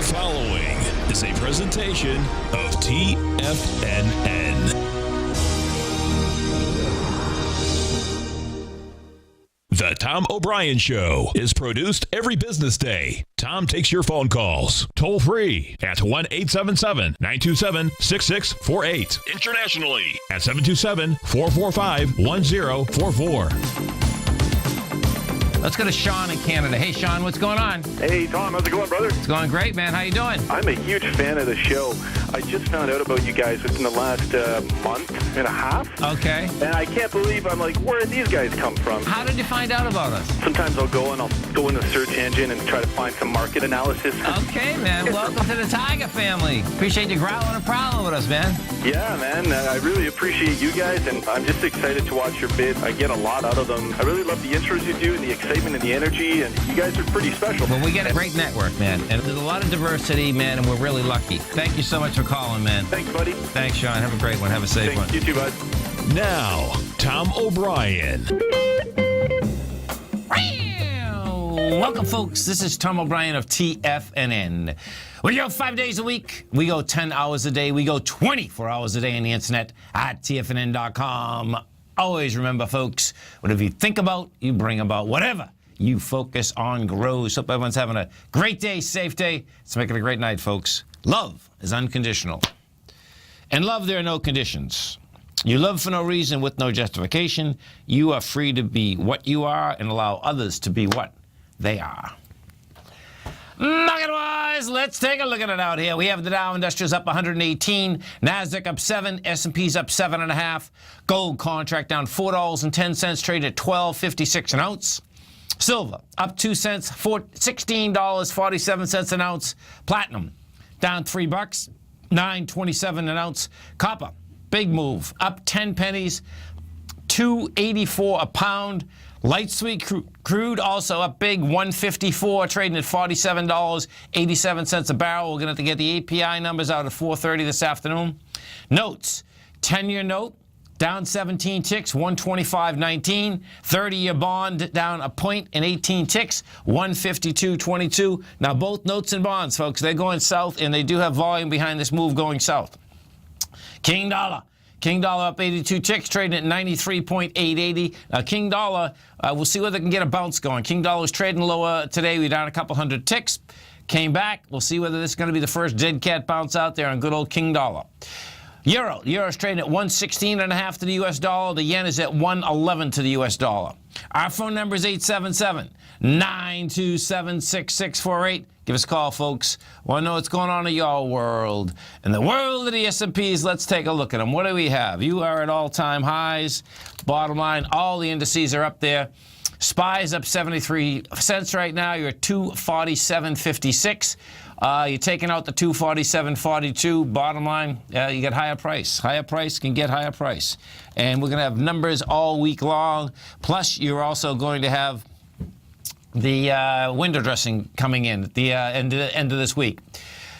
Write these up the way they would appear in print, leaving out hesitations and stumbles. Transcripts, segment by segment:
following is a presentation of TFNN. The Tom O'Brien Show is produced every business day. Tom takes your phone calls toll free at 1-877-927-6648. Internationally at 727-445-1044. Let's go to Sean in Canada. Hey, Sean, what's going on? Hey, Tom. How's it going, brother? It's going great, man. How you doing? I'm a huge fan of the show. I just found out about you guys within the last month and a half. Okay. And I can't believe, I'm like, where did these guys come from? How did you find out about us? Sometimes I'll go in the search engine and try to find some market analysis. Okay, man. Welcome to the Tiger family. Appreciate you growling and prowling with us, man. Yeah, man. I really appreciate you guys, and I'm just excited to watch your bid. I get a lot out of them. I really love the intros you do and the excitement and the energy, and you guys are pretty special. Well, we get a great network, man, and there's a lot of diversity, man, and we're really lucky. Thank you so much for calling, man. Thanks, buddy. Thanks, Sean. Have a great one. Have a safe one. You too, bud. Now, Tom O'Brien. Welcome, folks. This is Tom O'Brien of TFNN. We go 5 days a week. We go 10 hours a day. We go 24 hours a day on the internet at TFNN.com. Always remember, folks, whatever you think about, you bring about. Whatever you focus on grows. Hope everyone's having a great day, safe day. Let's make it a great night, folks. Love is unconditional. In love, there are no conditions. You love for no reason with no justification. You are free to be what you are and allow others to be what they are. Market-wise, let's take a look at it out here. We have the Dow Industrials up 118, NASDAQ up 7, S&P's up 7.5, gold contract down $4.10, traded at $12.56 an ounce. Silver up 2 cents, $16.47 an ounce. Platinum down $3, $9.27 an ounce. Copper, big move, up 10 pennies, $2.84 a pound. Light sweet crude also up big, $154, trading at $47.87 a barrel. We're going to have to get the API numbers out at 4:30 this afternoon. Notes, 10-year note down 17 ticks, 125.19. 30-year bond down a point and 18 ticks, 152.22. Now both notes and bonds, folks, they're going south, and they do have volume behind this move going south. King dollar. King dollar up 82 ticks, trading at 93.880. King dollar, we'll see whether they can get a bounce going. King dollar was trading lower today. We're down a couple hundred ticks. Came back. We'll see whether this is going to be the first dead cat bounce out there on good old King dollar. Euro's trading at 116.5 to the U.S. dollar. The yen is at 111 to the U.S. dollar. Our phone number is 877-927-6648. Give us a call, folks. Want to know what's going on in your world. In the world of the S&Ps, let's take a look at them. What do we have? You are at all-time highs. Bottom line, all the indices are up there. SPY is up 73 cents right now. You're at 247.56. You're taking out the 247.42. Bottom line, you get higher price. Higher price can get higher price. And we're going to have numbers all week long. Plus, you're also going to have the window dressing coming in at the end of this week.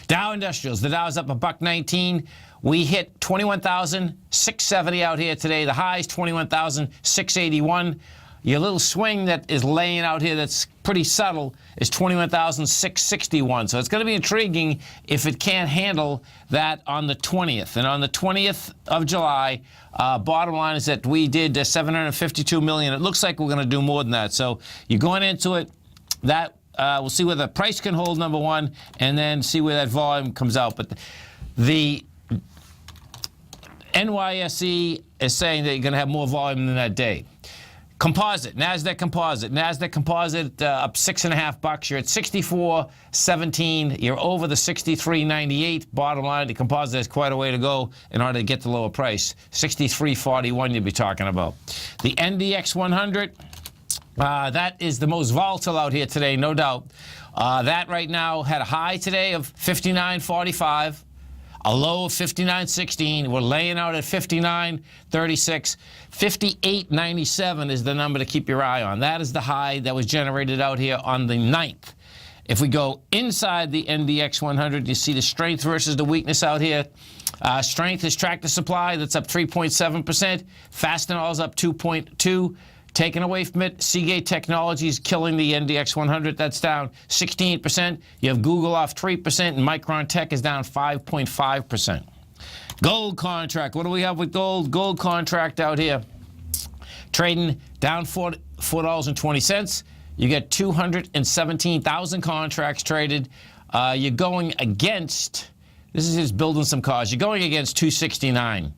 Dow Industrials, the Dow's up $1.19. We hit 21,670 out here today. The high's 21,681. Your little swing that is laying out here that's pretty subtle is 21,661. So it's going to be intriguing if it can't handle that on the 20th. And on the 20th of July, bottom line is that we did $752 million. It looks like we're going to do more than that. So you're going into it. That we'll see where the price can hold, number one, and then see where that volume comes out. But the NYSE is saying that you're going to have more volume than that day. Composite, NASDAQ Composite. NASDAQ Composite up $6.50. You're at 64.17. You're over the 63.98. Bottom line, the composite has quite a way to go in order to get the lower price. 63.41 you'll be talking about. The NDX 100, that is the most volatile out here today, no doubt. That right now had a high today of 59.45. A low of 59.16. We're laying out at 59.36. 58.97 is the number to keep your eye on. That is the high that was generated out here on the 9th. If we go inside the NDX 100, you see the strength versus the weakness out here. Strength is tractor supply. That's up 3.7%. Fastenal's up 2.2. Taken away from it, Seagate Technologies killing the NDX 100. That's down 16%. You have Google off 3%, and Micron Tech is down 5.5%. Gold contract. What do we have with gold? Gold contract out here. Trading down $4.20. You get 217,000 contracts traded. You're going against, this is just building some cause. You're going against 269.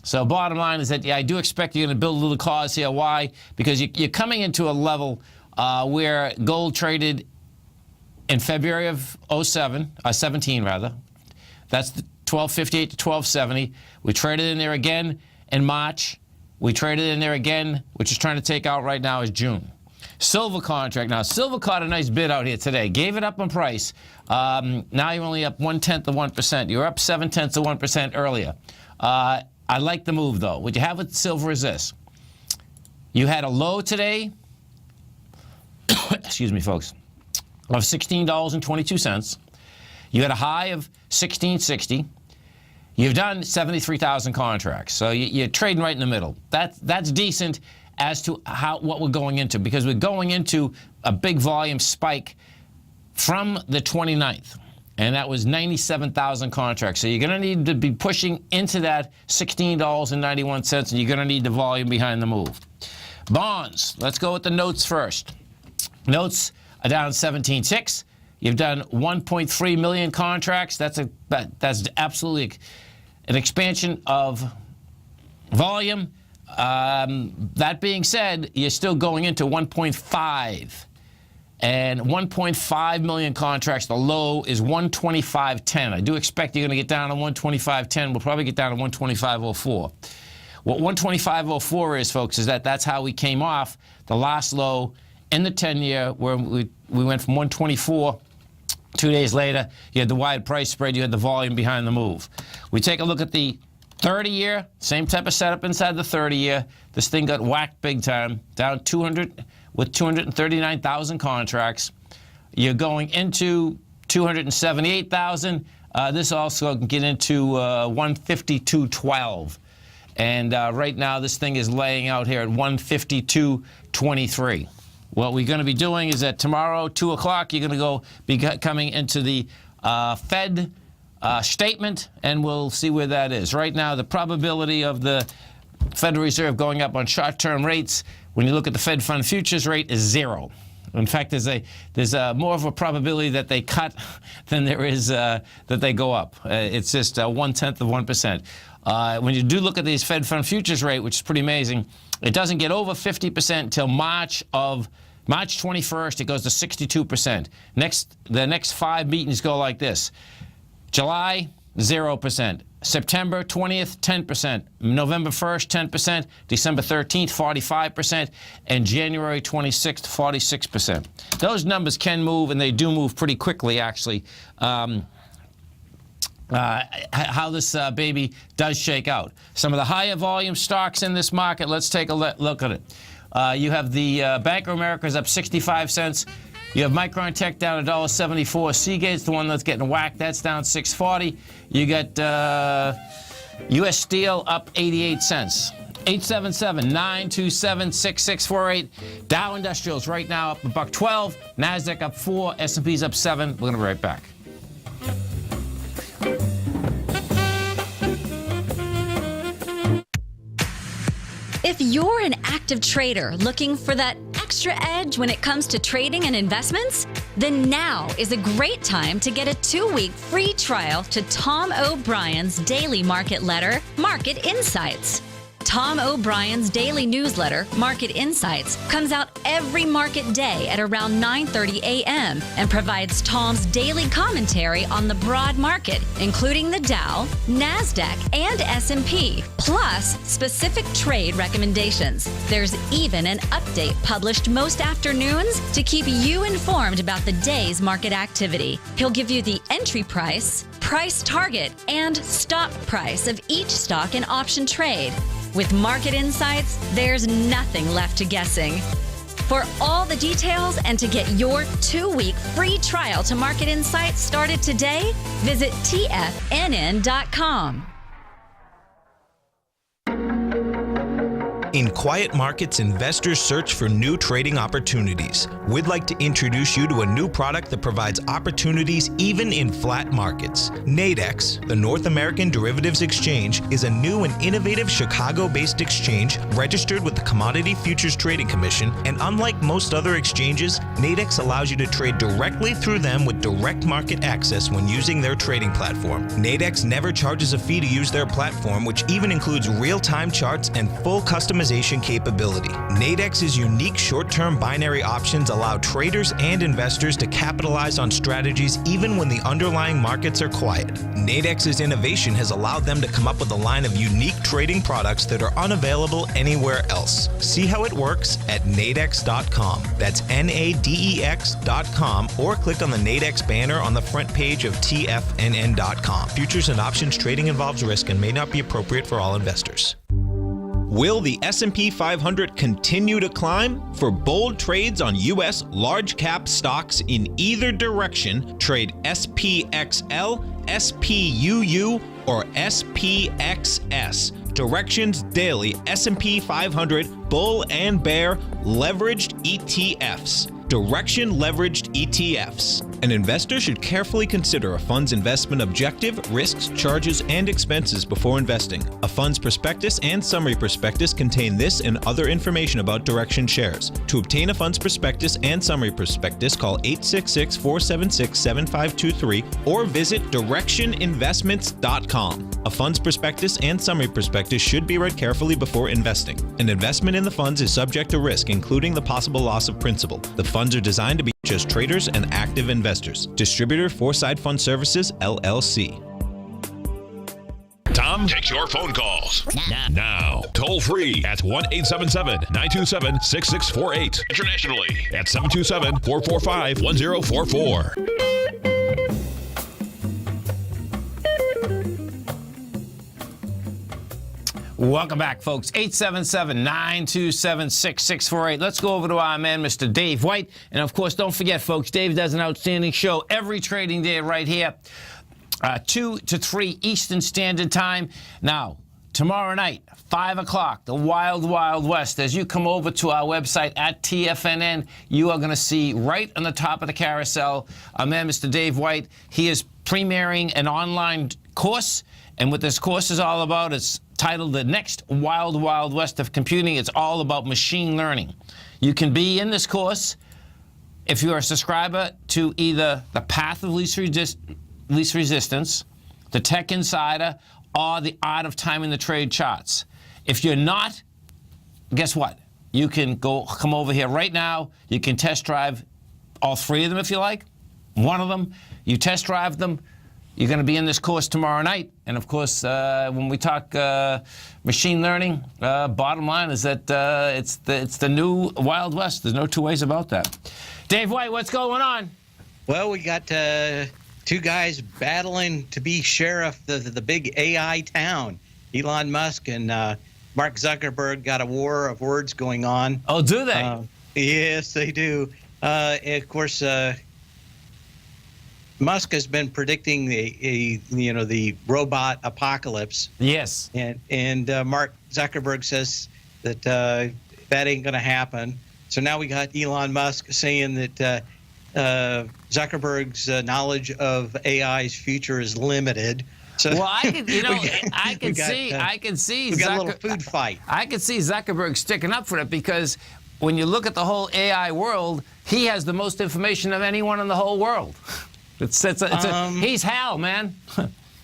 So bottom line is that, yeah, I do expect you're going to build a little cause here. Why? Because you're coming into a level where gold traded in February of 17 rather. That's the 1258 to 1270. We traded in there again in March. We traded in there again, which is trying to take out right now is June. Silver contract. Now, silver caught a nice bid out here today. Gave it up on price. Now you're only up 1/10 of 1%. You were up 0.7 of 1% earlier. I like the move, though. What you have with silver is this. You had a low today, excuse me, folks, of $16.22. You had a high of $16.60. You've done 73,000 contracts, so you're trading right in the middle. That's decent as to what we're going into, because we're going into a big volume spike from the 29th. And that was 97,000 contracts. So you're going to need to be pushing into that $16.91, and you're going to need the volume behind the move. Bonds. Let's go with the notes first. Notes are down 17.6. You've done 1.3 million contracts. That's absolutely an expansion of volume. That being said, you're still going into 1.5. And 1.5 million contracts. The low is 125.10. I do expect you're going to get down to 125.10. We'll probably get down to 125.04. What 125.04 is, folks, is that's how we came off the last low in the 10-year, where we went from 124. 2 days later, you had the wide price spread. You had the volume behind the move. We take a look at the 30-year, same type of setup inside the 30-year. This thing got whacked big time, down 200 with 239,000 contracts. You're going into 278,000. This also can get into 152.12. And right now, this thing is laying out here at 152.23. What we're going to be doing is that tomorrow, 2 o'clock, you're going to be coming into the Fed statement, and we'll see where that is. Right now, the probability of the Federal Reserve going up on short-term rates, when you look at the Fed Fund futures rate, is 0. In fact, there's more of a probability that they cut than there is that they go up. It's just 1/10 of 1%. When you do look at these Fed Fund futures rate, which is pretty amazing, it doesn't get over 50% until March 21st. It goes to 62%. The next 5 meetings go like this: July, 0%. September 20th, 10%. November 1st, 10%. December 13th, 45%. And January 26th, 46%. Those numbers can move, and they do move pretty quickly, actually. How this baby does shake out. Some of the higher volume stocks in this market, let's take a look at it. You have the Bank of America is up 65 cents. You have Micron Tech down $1.74. Seagate's the one that's getting whacked. That's down $6.40. You got U.S. Steel up 88 cents. 877-927-6648. Dow Industrials right now up $1.12. NASDAQ up 4. S&P's up 7. We're going to be right back. If you're an active trader looking for that extra edge when it comes to trading and investments, then now is a great time to get a 2-week free trial to Tom O'Brien's daily market letter, Market Insights. Tom O'Brien's daily newsletter, Market Insights, comes out every market day at around 9:30 a.m. and provides Tom's daily commentary on the broad market, including the Dow, NASDAQ, and S&P, plus specific trade recommendations. There's even an update published most afternoons to keep you informed about the day's market activity. He'll give you the entry price, price target, and stop price of each stock and option trade. With Market Insights, there's nothing left to guessing. For all the details and to get your 2-week free trial to Market Insights started today, visit TFNN.com. In quiet markets, investors search for new trading opportunities. We'd like to introduce you to a new product that provides opportunities even in flat markets. Nadex, the North American Derivatives Exchange, is a new and innovative Chicago-based exchange registered with the Commodity Futures Trading Commission, and unlike most other exchanges, Nadex allows you to trade directly through them with direct market access when using their trading platform. Nadex never charges a fee to use their platform, which even includes real-time charts and full customization capability. Nadex's unique short-term binary options allow traders and investors to capitalize on strategies even when the underlying markets are quiet. Nadex's innovation has allowed them to come up with a line of unique trading products that are unavailable anywhere else. See how it works at nadex.com. That's NADEX.com, or click on the Nadex banner on the front page of TFNN.com. Futures and options trading involves risk and may not be appropriate for all investors. Will the S&P 500 continue to climb? For bold trades on U.S. large-cap stocks in either direction, trade SPXL, SPUU, or SPXS. Directions Daily S&P 500 Bull and Bear Leveraged ETFs. Direction Leveraged ETFs. An investor should carefully consider a fund's investment objective, risks, charges, and expenses before investing. A fund's prospectus and summary prospectus contain this and other information about Direction shares. To obtain a fund's prospectus and summary prospectus, call 866-476-7523 or visit directioninvestments.com. A fund's prospectus and summary prospectus should be read carefully before investing. An investment in the funds is subject to risk, including the possible loss of principal. The funds are designed to be just traders and active investors. Distributor Foreside Fund Services, LLC. Tom takes your phone calls now. Toll free at 1-877-927-6648. Internationally at 727-445-1044. Welcome back, folks. 877-927-6648. Let's go over to our man, Mr. Dave White. And, of course, don't forget, folks, Dave does an outstanding show every trading day right here, 2 to 3 Eastern Standard Time. Now, tomorrow night, 5 o'clock, the Wild Wild West. As you come over to our website at TFNN, you are going to see right on the top of the carousel our man, Mr. Dave White. He is premiering an online course. And what this course is all about, it's titled The Next Wild Wild West of Computing. It's all about machine learning. You can be in this course if you're a subscriber to either the Path of Least Resistance, the Tech Insider, or the Art of Timing the Trade charts. If you're not, guess what? You can come over here right now. You can test drive all 3 of them if you like. One of them, you test drive them. You're going to be in this course tomorrow night. And, of course, when we talk machine learning, bottom line is that it's the new Wild West. There's no two ways about that. Dave White, what's going on? Well, we got 2 guys battling to be sheriff of the big AI town. Elon Musk and Mark Zuckerberg got a war of words going on. Oh, do they? Yes, they do. Of course, Musk has been predicting the robot apocalypse. Yes. And Mark Zuckerberg says that that ain't going to happen. So now we got Elon Musk saying that Zuckerberg's knowledge of AI's future is limited. So well, I can see. We got a little food fight. I can see Zuckerberg sticking up for it because when you look at the whole AI world, he has the most information of anyone in the whole world. He's Hal, man.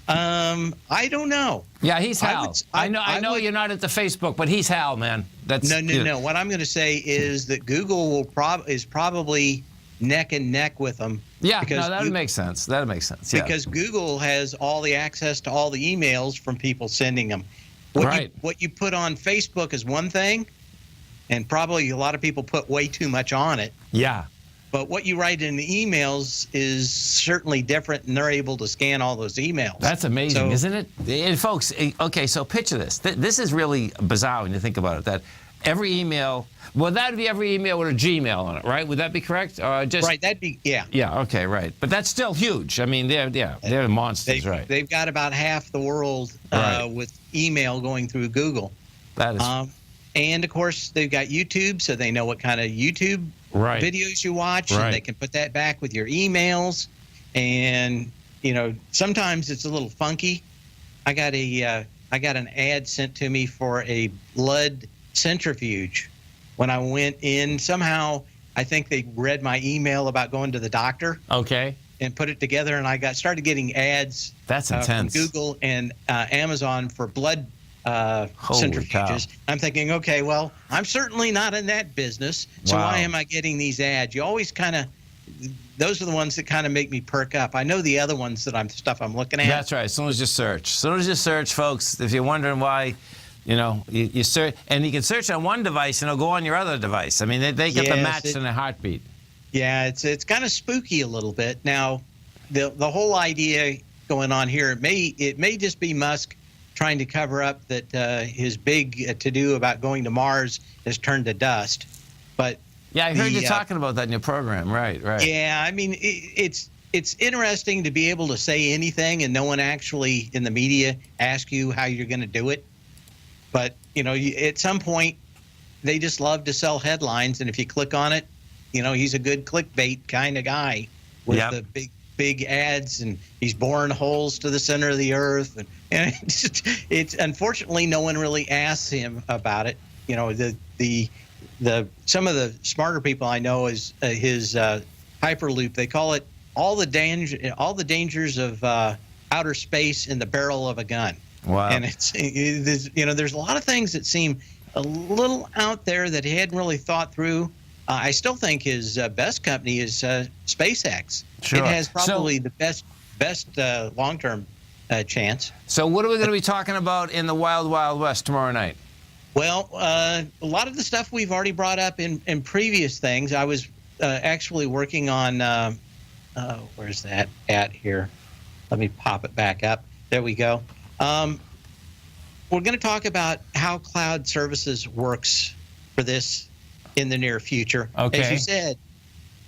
I don't know. Yeah, he's Hal. I know you're not into Facebook, but he's Hal, man. No. What I'm going to say is that Google is probably neck and neck with them. Yeah, that would make sense. That would make sense. Yeah. Because Google has all the access to all the emails from people sending them. What you put on Facebook is one thing, and probably a lot of people put way too much on it. Yeah. But what you write in the emails is certainly different, and they're able to scan all those emails. That's amazing, isn't it? And folks, okay, so picture this. This is really bizarre when you think about it, that every email, well, that would be every email with a Gmail on it, right? Would that be correct? Right, that'd be, yeah. Yeah, okay, right. But that's still huge. I mean, they're monsters, right? They've got about half the world with email going through Google. That is... And of course, they've got YouTube, so they know what kind of YouTube videos you watch, and they can put that back with your emails. And sometimes it's a little funky. I got an ad sent to me for a blood centrifuge. When I went in, somehow I think they read my email about going to the doctor. Okay. And put it together, and I started getting ads. That's intense. From Google and Amazon for blood centrifuges. Cow. I'm thinking, okay, well, I'm certainly not in that business, so why am I getting these ads? You always those are the ones that kind of make me perk up. I know the other ones that I'm looking at. That's right. As soon as you search, folks, if you're wondering why, you search, and you can search on one device and it'll go on your other device. I mean, they get the match in a heartbeat. Yeah, it's kind of spooky a little bit. Now, the whole idea going on here, it may just be Musk trying to cover up that his big to-do about going to Mars has turned to dust. But yeah, I heard you talking about that in your program. Right. Yeah, I mean, it's interesting to be able to say anything and no one actually in the media ask you how you're going to do it. But, at some point, they just love to sell headlines, and if you click on it, he's a good clickbait kind of guy with the big ads, and he's boring holes to the center of the earth. And it's unfortunately no one really asks him about it. Some of the smarter people I know is his Hyperloop. They call it all the dangers of outer space in the barrel of a gun. Wow. And there's a lot of things that seem a little out there that he hadn't really thought through. I still think his best company is SpaceX. Sure. It has probably the best long-term chance. So what are we going to be talking about in the Wild Wild West tomorrow night? Well, a lot of the stuff we've already brought up in previous things. I was actually working on, where's that at here? Let me pop it back up. There we go. We're going to talk about how cloud services works for this in the near future. Okay. As you said,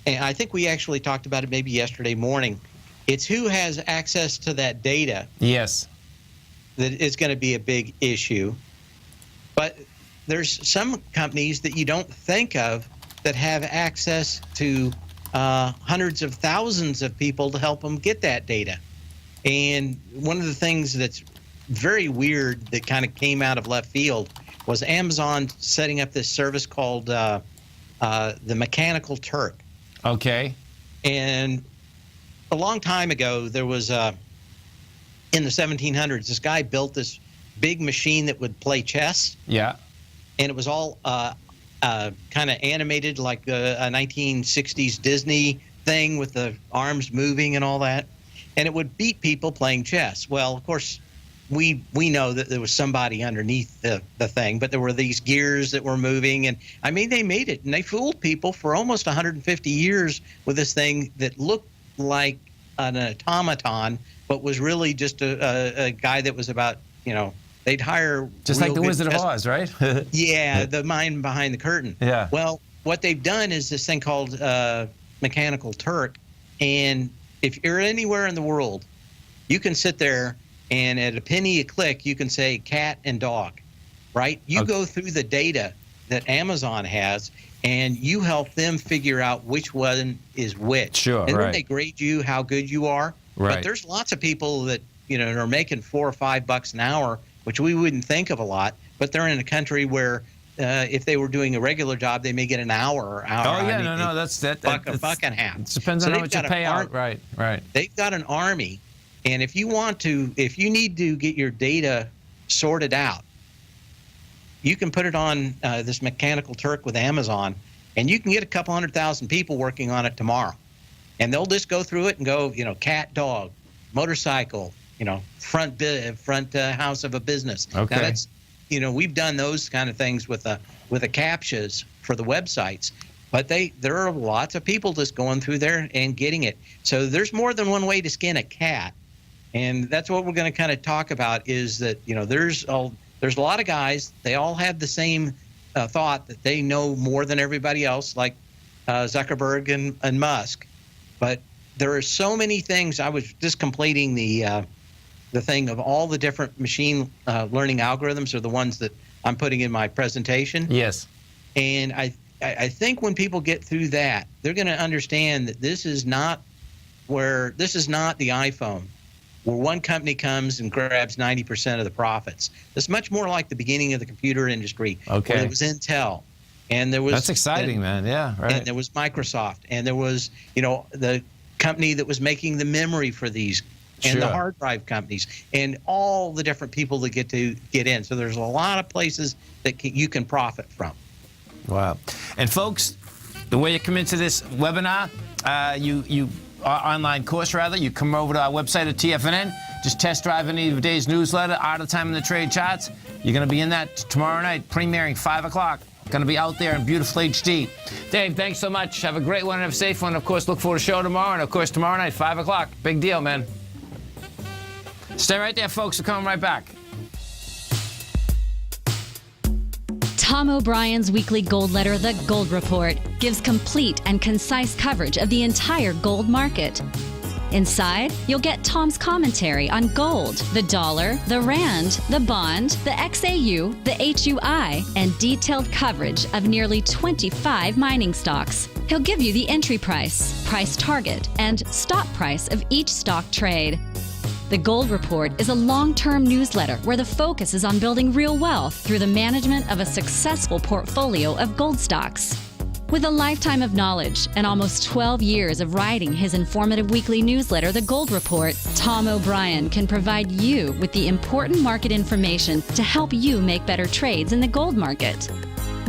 and I think we actually talked about it maybe yesterday morning, it's who has access to that data. Yes. That is going to be a big issue. But there's some companies that you don't think of that have access to hundreds of thousands of people to help them get that data. And one of the things that's very weird that kind of came out of left field was Amazon setting up this service called the Mechanical Turk. Okay. And a long time ago, there was in the 1700s, this guy built this big machine that would play chess. Yeah. And it was all kind of animated like a 1960s Disney thing with the arms moving and all that. And it would beat people playing chess. Well, of course, we know that there was somebody underneath the thing, but there were these gears that were moving. And, I mean, they made it. And they fooled people for almost 150 years with this thing that looked like an automaton, but was really just a guy that was about, they'd hire just like the Wizard of Oz, right? Yeah, the mind behind the curtain. Yeah. Well, what they've done is this thing called Mechanical Turk, and if you're anywhere in the world, you can sit there and at a penny a click, you can say cat and dog, right? You go through the data that Amazon has, and you help them figure out which one is which. Sure, and then they grade you how good you are. Right. But there's lots of people that are making $4 or $5 an hour, which we wouldn't think of a lot, but they're in a country where if they were doing a regular job, they may get an hour or hour. Oh yeah, that's a buck and a half. It depends on how much you pay out. Right. They've got an army, and if you need to get your data sorted out, you can put it on this Mechanical Turk with Amazon, and you can get a couple 100,000 people working on it tomorrow, and they'll just go through it and go, cat, dog, motorcycle, front house of a business. Okay. Now that's, we've done those kind of things with the captchas for the websites, but there are lots of people just going through there and getting it. So there's more than one way to skin a cat, and that's what we're going to kind of talk about. Is that there's a lot of guys. They all have the same thought that they know more than everybody else, like Zuckerberg and Musk, but there are so many things. I was just completing the thing of all the different machine learning algorithms are the ones that I'm putting in my presentation. Yes. And I think when people get through that, they're going to understand that this is not the iPhone, where one company comes and grabs 90% of the profits. It's much more like the beginning of the computer industry. Okay. Where there was Intel, and there was That's exciting, man. Yeah, right. And there was Microsoft, and there was the company that was making the memory for these, and Sure. the hard drive companies, and all the different people that get in. So there's a lot of places that you can profit from. Wow. And folks, the way you come into this webinar, online course rather, you come over to our website at TFNN, just test drive any of the day's newsletter, Out of Time in the Trade Charts. You're going to be in that tomorrow night, premiering 5 o'clock. Going to be out there in beautiful HD. Dave, thanks so much. Have a great one and have a safe one. Of course, look for the show tomorrow. And, of course, tomorrow night, 5 o'clock. Big deal, man. Stay right there, folks. We're coming right back. Tom O'Brien's weekly gold letter, The Gold Report, gives complete and concise coverage of the entire gold market. Inside, you'll get Tom's commentary on gold, the dollar, the rand, the bond, the XAU, the HUI, and detailed coverage of nearly 25 mining stocks. He'll give you the entry price, price target, and stop price of each stock trade. The Gold Report is a long-term newsletter where the focus is on building real wealth through the management of a successful portfolio of gold stocks. With a lifetime of knowledge and almost 12 years of writing his informative weekly newsletter, The Gold Report, Tom O'Brien can provide you with the important market information to help you make better trades in the gold market.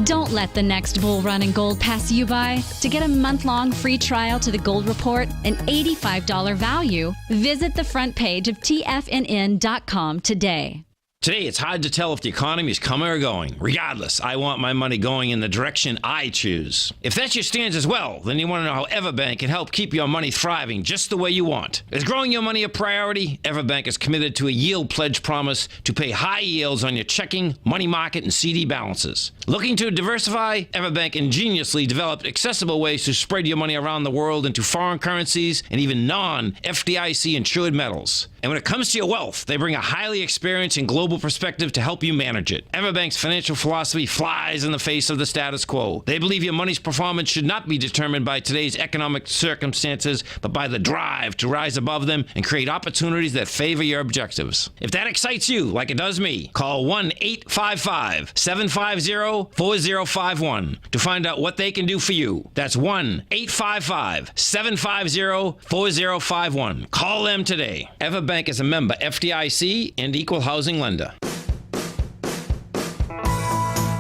Don't let the next bull run in gold pass you by. To get a month-long free trial to The Gold Report, an $85 value, visit the front page of TFNN.com today. Today, it's hard to tell if the economy is coming or going. Regardless, I want my money going in the direction I choose. If that's your stance as well, then you want to know how Everbank can help keep your money thriving just the way you want. Is growing your money a priority? Everbank is committed to a yield pledge promise to pay high yields on your checking, money market, and CD balances. Looking to diversify? Everbank ingeniously developed accessible ways to spread your money around the world into foreign currencies and even non-FDIC insured metals. And when it comes to your wealth, they bring a highly experienced and global perspective to help you manage it. Everbank's financial philosophy flies in the face of the status quo. They believe your money's performance should not be determined by today's economic circumstances, but by the drive to rise above them and create opportunities that favor your objectives. If that excites you, like it does me, call 1-855-750-4051 to find out what they can do for you. That's 1-855-750-4051. Call them today. Everbank is a member FDIC and equal housing lender.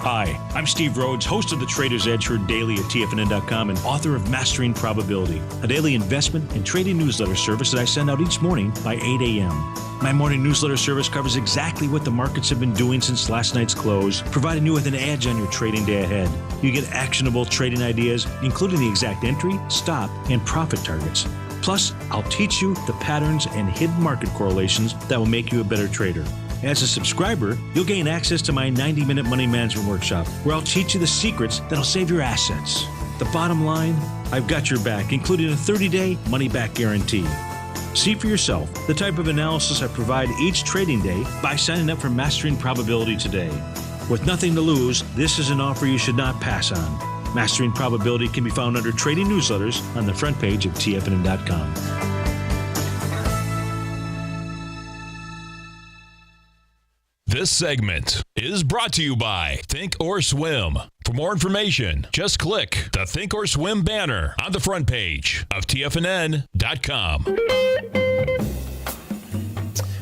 Hi, I'm Steve Rhodes, host of the Trader's Edge heard daily at TFNN.com and author of Mastering Probability, a daily investment and trading newsletter service that I send out each morning by 8 a.m. My morning newsletter service covers exactly what the markets have been doing since last night's close, providing you with an edge on your trading day ahead. You get actionable trading ideas, including the exact entry, stop, and profit targets. Plus, I'll teach you the patterns and hidden market correlations that will make you a better trader. As a subscriber, you'll gain access to my 90-minute money management workshop, where I'll teach you the secrets that'll save your assets. The bottom line, I've got your back, including a 30-day money-back guarantee. See for yourself the type of analysis I provide each trading day by signing up for Mastering Probability today. With nothing to lose, this is an offer you should not pass on. Mastering Probability can be found under Trading Newsletters on the front page of TFNN.com. This segment is brought to you by Think or Swim. For more information, just click the Think or Swim banner on the front page of TFNN.com.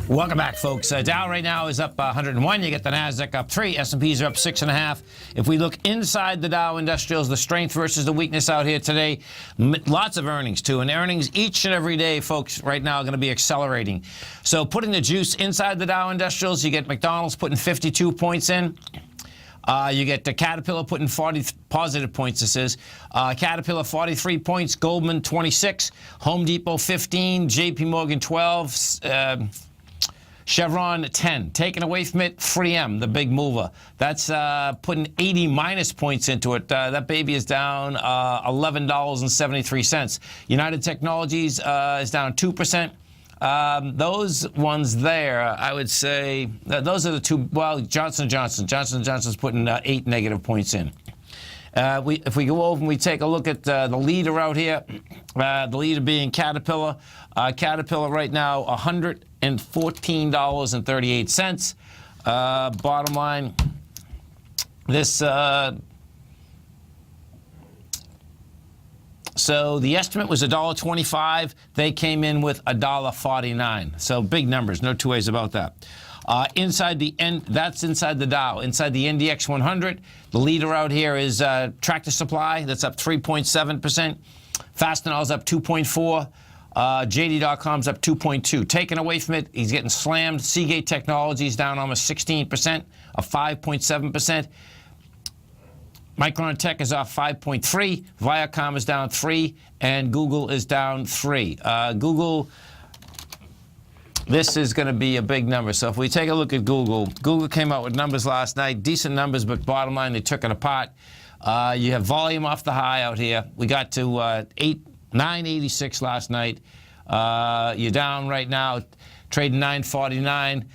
Welcome back, folks. Dow right now is up 101. You get the Nasdaq up 3. S&Ps are up 6.5. If we look inside the Dow Industrials, the strength versus the weakness out here today, lots of earnings, too. And earnings each and every day, folks, right now are going to be accelerating. So putting the juice inside the Dow Industrials, you get McDonald's putting 52 points in. You get the Caterpillar putting 40 positive points, this is. Caterpillar 43 points, Goldman 26, Home Depot 15, JP Morgan 12, Chevron 10. Taken away from it, 3M, the big mover. That's putting 80 minus points into it. That baby is down $11.73. United Technologies is down 2%. Those ones there, I would say, those are the two. Well, Johnson & Johnson. Johnson & Johnson's putting 8 negative points in. If we go over and we take a look at the leader out here, the leader being Caterpillar. Caterpillar right now, $114.38. Bottom line, this... So the estimate was $1.25. They came in with $1.49. So big numbers, no two ways about that. That's inside the Dow. Inside the NDX 100, the leader out here is Tractor Supply. That's up 3.7%. Fastenal's up 2.4%. JD.com's up 2.2%. Taken away from it, he's getting slammed. Seagate Technologies down almost 16%, a 5.7%. Micron Tech is off 5.3%, Viacom is down 3%, and Google is down 3%. Google, this is going to be a big number. So if we take a look at Google, Google came out with numbers last night, decent numbers, but bottom line, they took it apart. You have volume off the high out here. We got to 986 last night. You're down right now, trading 949.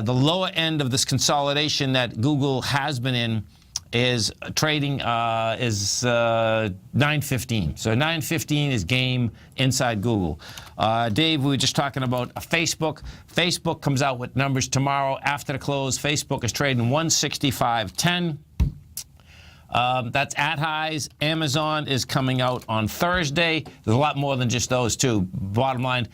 The lower end of this consolidation that Google has been in is trading is 915. So 915 is game inside Google. Dave, we were just talking about Facebook. Facebook comes out with numbers tomorrow after the close. Facebook is trading 165.10. That's at highs. Amazon is coming out on Thursday. There's a lot more than just those two. Bottom line,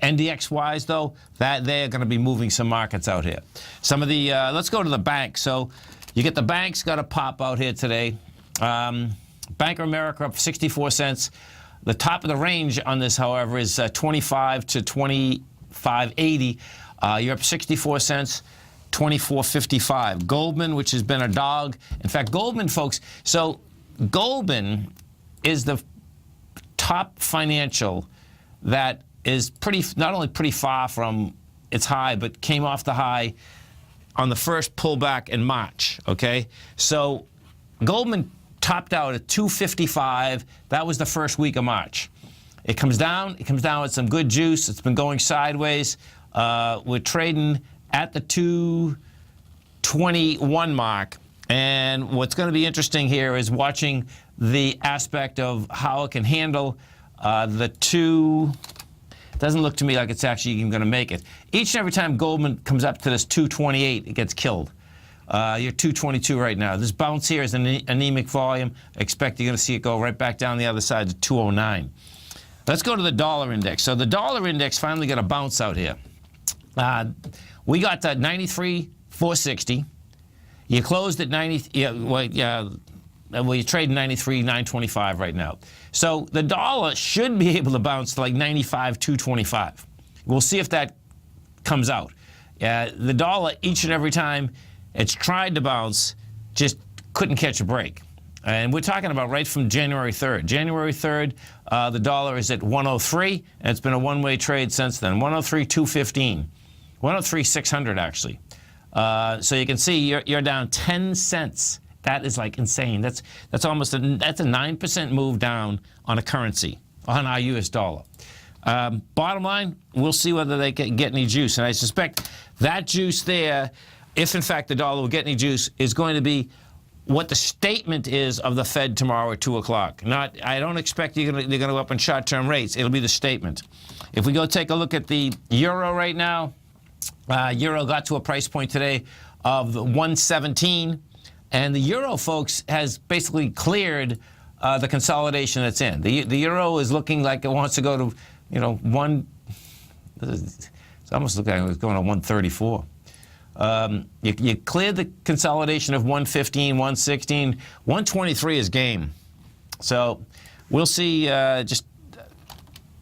NDX-wise, though, that they're going to be moving some markets out here. Some of the, let's go to the banks. So you get the banks got a pop out here today. Bank of America up 64 cents. The top of the range on this, however, is 25 to 25.80. You're up 64 cents. 24.55. Goldman, which has been a dog. In fact, Goldman, folks, so Goldman is the top financial that is not only pretty far from its high, but came off the high on the first pullback in March, okay? So Goldman topped out at 255. That was the first week of March. It comes down with some good juice. It's been going sideways. We're trading at the 221 mark. And what's going to be interesting here is watching the aspect of how it can handle the two. Doesn't look to me like it's actually even going to make it. Each and every time Goldman comes up to this 228, it gets killed. You're 222 right now. This bounce here is an anemic volume. I expect you're going to see it go right back down the other side to 209. Let's go to the dollar index. So the dollar index finally got a bounce out here. We got that 93.460. You closed at 90. Well, you're trading 93.925 right now. So the dollar should be able to bounce to like 95.225. We'll see if that comes out. The dollar, each and every time it's tried to bounce, just couldn't catch a break. And we're talking about right from January 3rd. January 3rd, the dollar is at 103, and it's been a one-way trade since then. 103.215. 103.600 actually. So you can see you're down 10 cents. That is like insane. That's almost that's a 9% move down on a currency, on our U.S. dollar. Bottom line, we'll see whether they get any juice. And I suspect that juice there, if in fact the dollar will get any juice, is going to be what the statement is of the Fed tomorrow at 2 o'clock. I don't expect they're going to go up on short-term rates. It'll be the statement. If we go take a look at the euro right now, euro got to a price point today of 117. And the euro, folks, has basically cleared the consolidation that's in. The euro is looking like it wants to go to, it's almost looking like it's going to 134. You cleared the consolidation of 115, 116. 123 is game. So we'll see just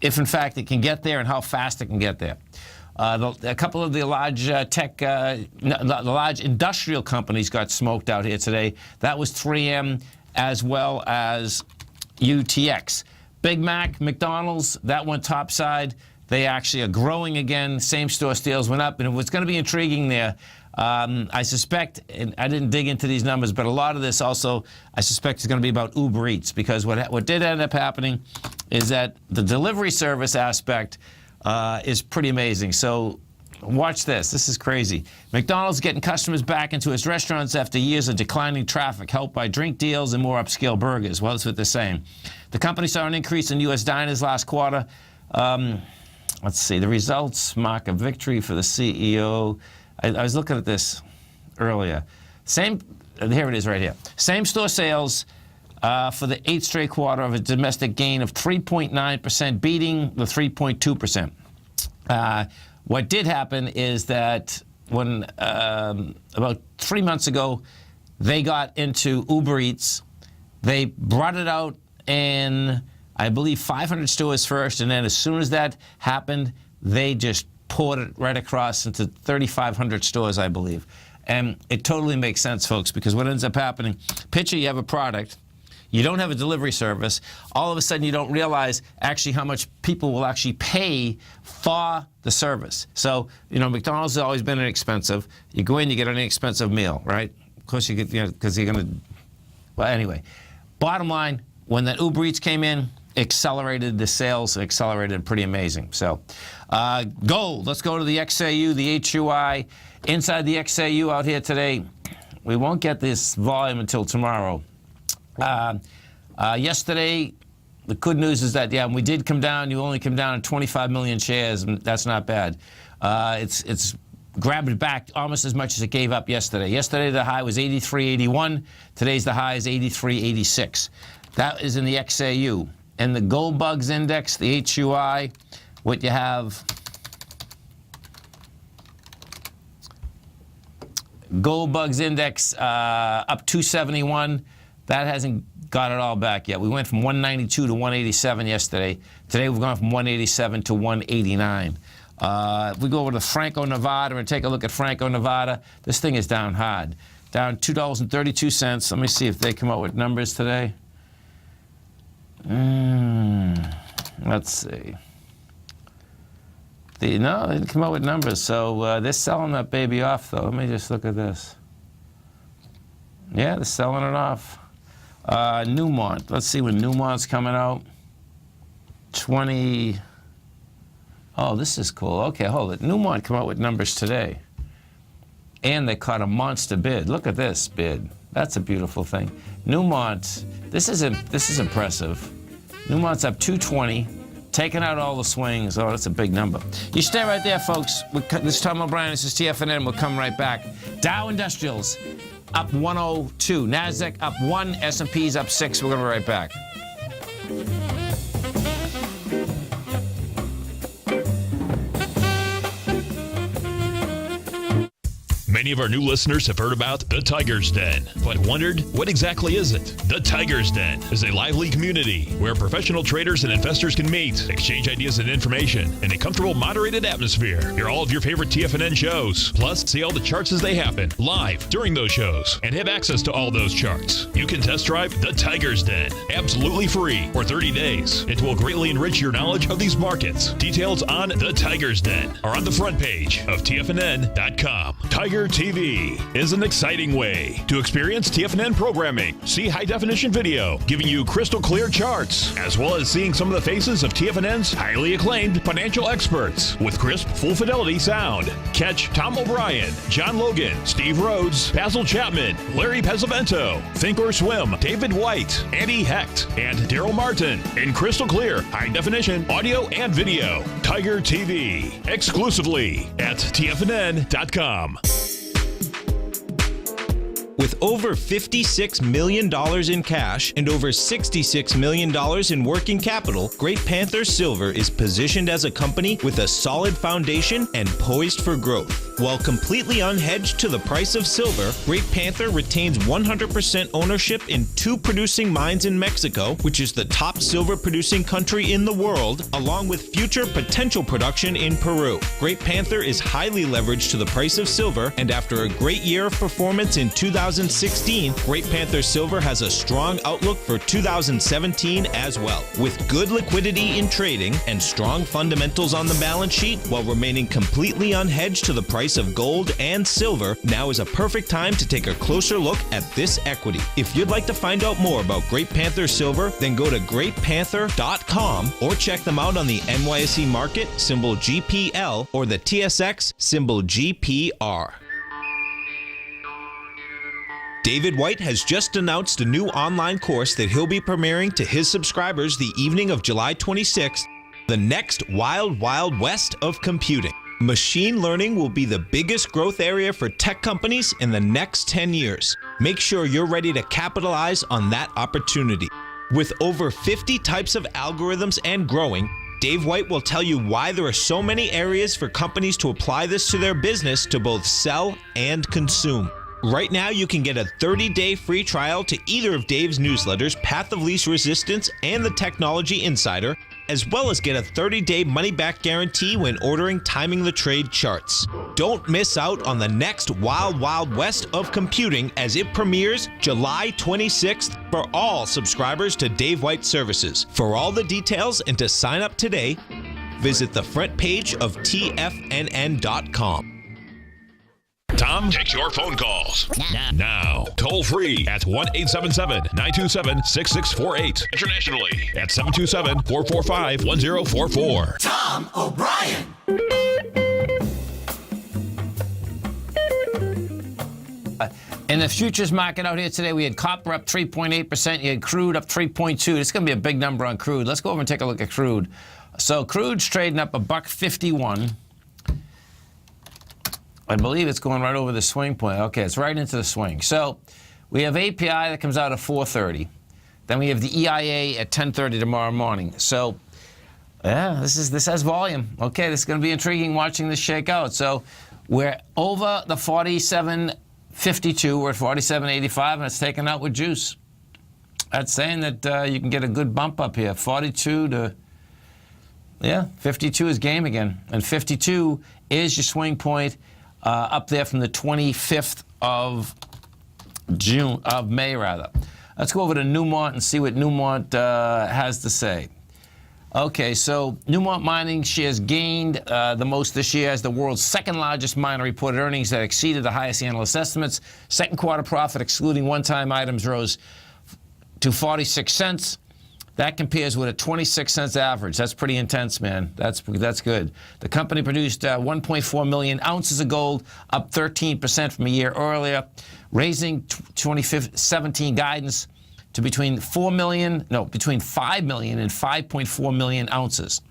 if, in fact, it can get there and how fast it can get there. A couple of the large the large industrial companies got smoked out here today. That was 3M as well as UTX. Big Mac, McDonald's, that went topside. They actually are growing again. Same-store sales went up. And what's going to be intriguing there, I suspect, and I didn't dig into these numbers, but a lot of this also, I suspect, is going to be about Uber Eats, because what did end up happening is that the delivery service aspect is pretty amazing. So watch this. This is crazy. McDonald's getting customers back into its restaurants after years of declining traffic, helped by drink deals and more upscale burgers. Well, that's what they're saying. The company saw an increase in U.S. diners last quarter. Let's see. The results mark a victory for the CEO. I was looking at this earlier. Here it is right here. Same-store sales for the 8th straight quarter of a domestic gain of 3.9%, beating the 3.2%. What did happen is that when about 3 months ago, they got into Uber Eats. They brought it out in, I believe, 500 stores first, and then as soon as that happened, they just poured it right across into 3,500 stores, I believe. And it totally makes sense, folks, because what ends up happening, picture you have a product, you don't have a delivery service, all of a sudden you don't realize actually how much people will actually pay for the service. So, McDonald's has always been inexpensive. You go in, you get an inexpensive meal, right? Of course you get, because you're going to, well, anyway. Bottom line, when that Uber Eats came in, accelerated the sales, accelerated pretty amazing. So, gold, let's go to the XAU, the HUI. Inside the XAU out here today, we won't get this volume until tomorrow. Yesterday, the good news is that, we did come down. You only come down to 25 million shares, and that's not bad. It's grabbed it back almost as much as it gave up yesterday. Yesterday, the high was 83.81. Today's the high is 83.86. That is in the XAU. And the Gold Bugs Index, the HUI, what you have, Gold Bugs Index up 271. That hasn't got it all back yet. We went from 192 to 187 yesterday. Today we've gone from 187 to 189. If we go over to Franco-Nevada and take a look at Franco-Nevada, this thing is down hard. Down $2.32. Let me see if they come out with numbers today. Let's see. No, they didn't come out with numbers. So they're selling that baby off, though. Let me just look at this. Yeah, they're selling it off. Newmont. Let's see when Newmont's coming out. 20. Oh, this is cool. Okay, hold it. Newmont come out with numbers today. And they caught a monster bid. Look at this bid. That's a beautiful thing. Newmont, this is impressive. Newmont's up 220, taking out all the swings. Oh, that's a big number. You stay right there, folks. This is Tom O'Brien. This is TFNN. We'll come right back. Dow Industrials up 102. NASDAQ up 1. S&P's up 6. We're going to be right back. Many of our new listeners have heard about the Tiger's Den, but wondered, what exactly is it? The Tiger's Den is a lively community where professional traders and investors can meet, exchange ideas and information in a comfortable, moderated atmosphere. Hear all of your favorite TFNN shows, plus see all the charts as they happen live during those shows and have access to all those charts. You can test drive the Tiger's Den absolutely free for 30 days. It will greatly enrich your knowledge of these markets. Details on the Tiger's Den are on the front page of TFNN.com. Tiger TV is an exciting way to experience TFNN programming. See high-definition video, giving you crystal clear charts, as well as seeing some of the faces of TFNN's highly acclaimed financial experts with crisp, full-fidelity sound. Catch Tom O'Brien, John Logan, Steve Rhodes, Basil Chapman, Larry Pesavento, Think or Swim, David White, Andy Hecht, and Daryl Martin in crystal clear, high-definition audio and video. Tiger TV, exclusively at TFNN.com. With over $56 million in cash and over $66 million in working capital, Great Panther Silver is positioned as a company with a solid foundation and poised for growth. While completely unhedged to the price of silver, Great Panther retains 100% ownership in 2 producing mines in Mexico, which is the top silver producing country in the world, along with future potential production in Peru. Great Panther is highly leveraged to the price of silver, and after a great year of performance in 2020, 2016, Great Panther Silver has a strong outlook for 2017 as well. With good liquidity in trading and strong fundamentals on the balance sheet while remaining completely unhedged to the price of gold and silver, now is a perfect time to take a closer look at this equity. If you'd like to find out more about Great Panther Silver, then go to greatpanther.com or check them out on the NYSE market, symbol GPL, or the TSX, symbol GPR. David White has just announced a new online course that he'll be premiering to his subscribers the evening of July 26th, The Next Wild Wild West of Computing. Machine learning will be the biggest growth area for tech companies in the next 10 years. Make sure you're ready to capitalize on that opportunity. With over 50 types of algorithms and growing, Dave White will tell you why there are so many areas for companies to apply this to their business to both sell and consume. Right now, you can get a 30-day free trial to either of Dave's newsletters, Path of Least Resistance and The Technology Insider, as well as get a 30-day money-back guarantee when ordering Timing the Trade charts. Don't miss out on the next Wild Wild West of computing as it premieres July 26th for all subscribers to Dave White services. For all the details and to sign up today, visit the front page of TFNN.com. Tom takes your phone calls now. Toll free at 1-877-927-6648. Internationally at 727-445-1044. Tom O'Brien. In the futures market out here today, we had copper up 3.8%. You had crude up 3.2%. It's going to be a big number on crude. Let's go over and take a look at crude. So crude's trading up $1.51. I believe it's going right over the swing point. Okay, it's right into the swing. So we have API that comes out at 4:30. Then we have the EIA at 10:30 tomorrow morning. So yeah, this has volume. Okay, this is going to be intriguing watching this shake out. So we're over the 47.52. We're at 47.85, and it's taken out with juice. That's saying that you can get a good bump up here. 42 to 52 is game again, and 52 is your swing point. Up there from the 25th of May. Let's go over to Newmont and see what Newmont has to say. Okay, so Newmont Mining shares gained the most this year as the world's second largest miner reported earnings that exceeded the highest analyst estimates. Second quarter profit, excluding one-time items, rose to 46 cents. That compares with a 26 cents average. That's pretty intense, man. That's good. The company produced 1.4 million ounces of gold, up 13% from a year earlier, raising 2017 guidance to between 5 million and 5.4 million ounces.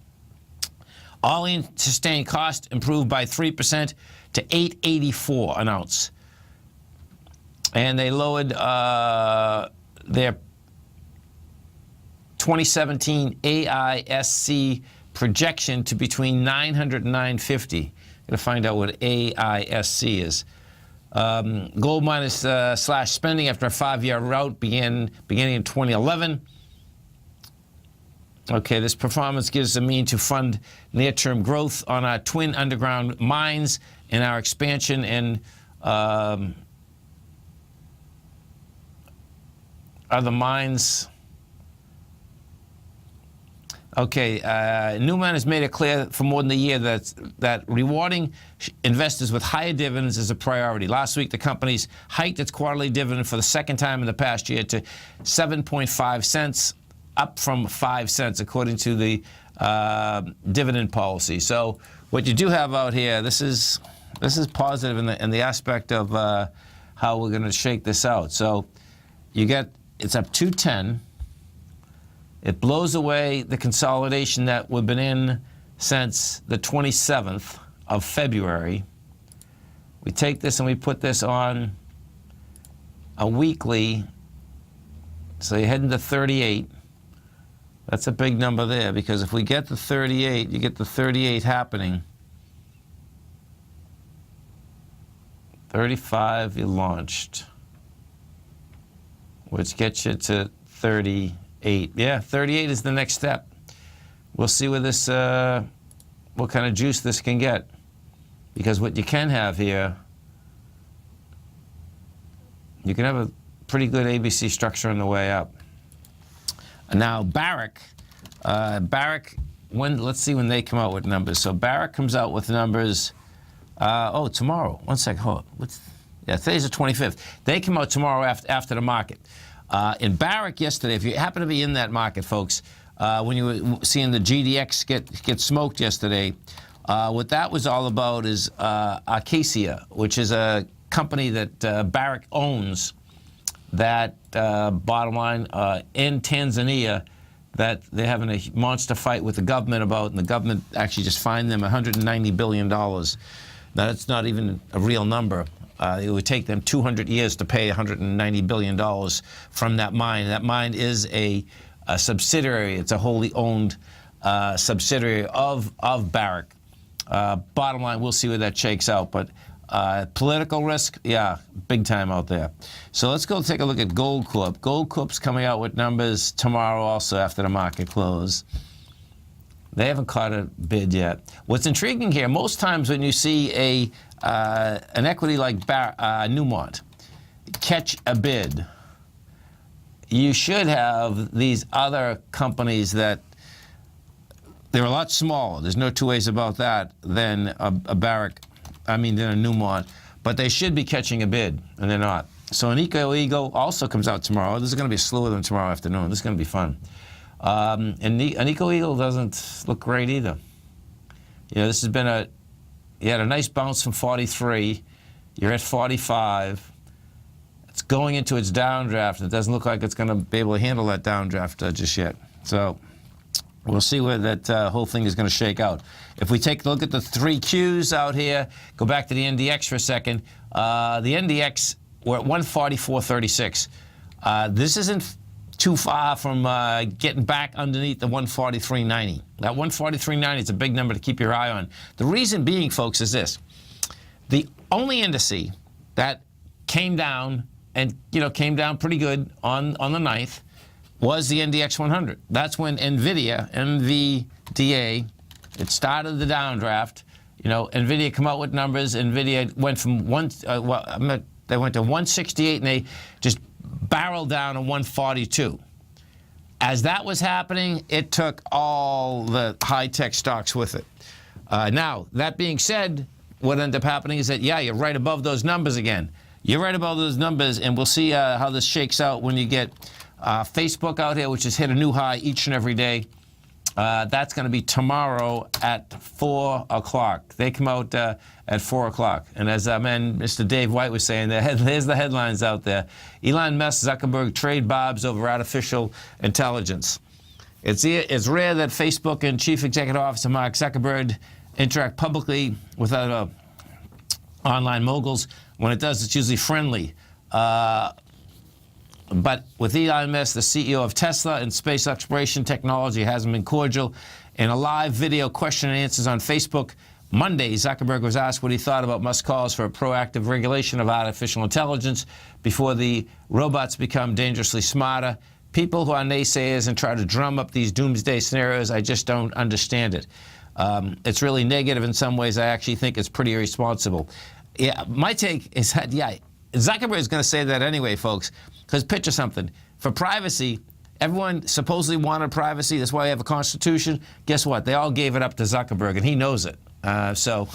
All-in sustained cost improved by 3% to $8.84 an ounce. And they lowered their 2017 AISC projection to between 900 and 950. Got to find out what AISC is. Gold miners slashed spending after a 5-year rout beginning in 2011. Okay, this performance gives a mean to fund near-term growth on our twin underground mines and our expansion in other mines. Okay, Newmont has made it clear for more than a year that rewarding investors with higher dividends is a priority. Last week, the company's hiked its quarterly dividend for the second time in the past year to 7.5 cents, up from 5 cents, according to the dividend policy. So what you do have out here, this is positive in the aspect of how we're going to shake this out. So it's up 210. It blows away the consolidation that we've been in since the 27th of February. We take this and we put this on a weekly. So you're heading to 38. That's a big number there, because if we get the 38, you get the 38 happening. 35 you launched, which gets you to 38. Yeah, 38 is the next step. We'll see where this, what kind of juice this can get. Because what you can have here, You can have a pretty good ABC structure on the way up. Now, Barrick, let's see when they come out with numbers. So Barrick comes out with numbers, tomorrow. One sec, hold on. Today's the 25th. They come out tomorrow after the market. In Barrick yesterday, if you happen to be in that market, folks, when you were seeing the GDX get smoked yesterday, what that was all about is Acacia, which is a company that Barrick owns, that bottom line in Tanzania, that they're having a monster fight with the government about, and the government actually just fined them $190 billion. Now, that's not even a real number. It would take them 200 years to pay $190 billion from that mine. That mine is a subsidiary. It's a wholly owned subsidiary of Barrick. Bottom line, we'll see where that shakes out. But political risk, yeah, big time out there. So let's go take a look at Gold Corp. Gold Corp's coming out with numbers tomorrow also after the market close. They haven't caught a bid yet. What's intriguing here, most times when you see an equity like Newmont catch a bid, you should have these other companies that they're a lot smaller. There's no two ways about that than a Barrick, than a Newmont. But they should be catching a bid, and they're not. So an Eco also comes out tomorrow. This is going to be a slew of them tomorrow afternoon. This is going to be fun. And an Eco doesn't look great either. This has been you had a nice bounce from 43. You're at 45. It's going into its downdraft. It doesn't look like it's going to be able to handle that downdraft just yet. So we'll see where that whole thing is going to shake out. If we take a look at the 3 Qs out here, go back to the NDX for a second. The NDX, we're at 144.36. This isn't too far from getting back underneath the 143.90. That 143.90 is a big number to keep your eye on. The reason being, folks, is this. The only indice that came down and came down pretty good on the 9th was the NDX 100. That's when NVIDIA, it started the downdraft. NVIDIA come out with numbers. NVIDIA went from they went to 168 and they just barreled down to 142. As that was happening, it took all the high-tech stocks with it. Now, that being said, what ended up happening is that, you're right above those numbers again. You're right above those numbers, and we'll see how this shakes out when you get Facebook out here, which has hit a new high each and every day. That's going to be tomorrow at 4 o'clock. They come out at 4 o'clock. And as Mr. Dave White was saying, there's the headlines out there. Elon Musk, Zuckerberg trade bobs over artificial intelligence. It's rare that Facebook and Chief Executive Officer Mark Zuckerberg interact publicly with other online moguls. When it does, it's usually friendly. But with Elon Musk, the CEO of Tesla and space exploration technology, hasn't been cordial. In a live video question and answers on Facebook Monday, Zuckerberg was asked what he thought about Musk's calls for a proactive regulation of artificial intelligence before the robots become dangerously smarter. People who are naysayers and try to drum up these doomsday scenarios, I just don't understand it. It's really negative in some ways. I actually think it's pretty irresponsible. Yeah, my take is that, Zuckerberg is going to say that anyway, folks, because picture something. For privacy, everyone supposedly wanted privacy. That's why we have a constitution. Guess what? They all gave it up to Zuckerberg, and he knows it. So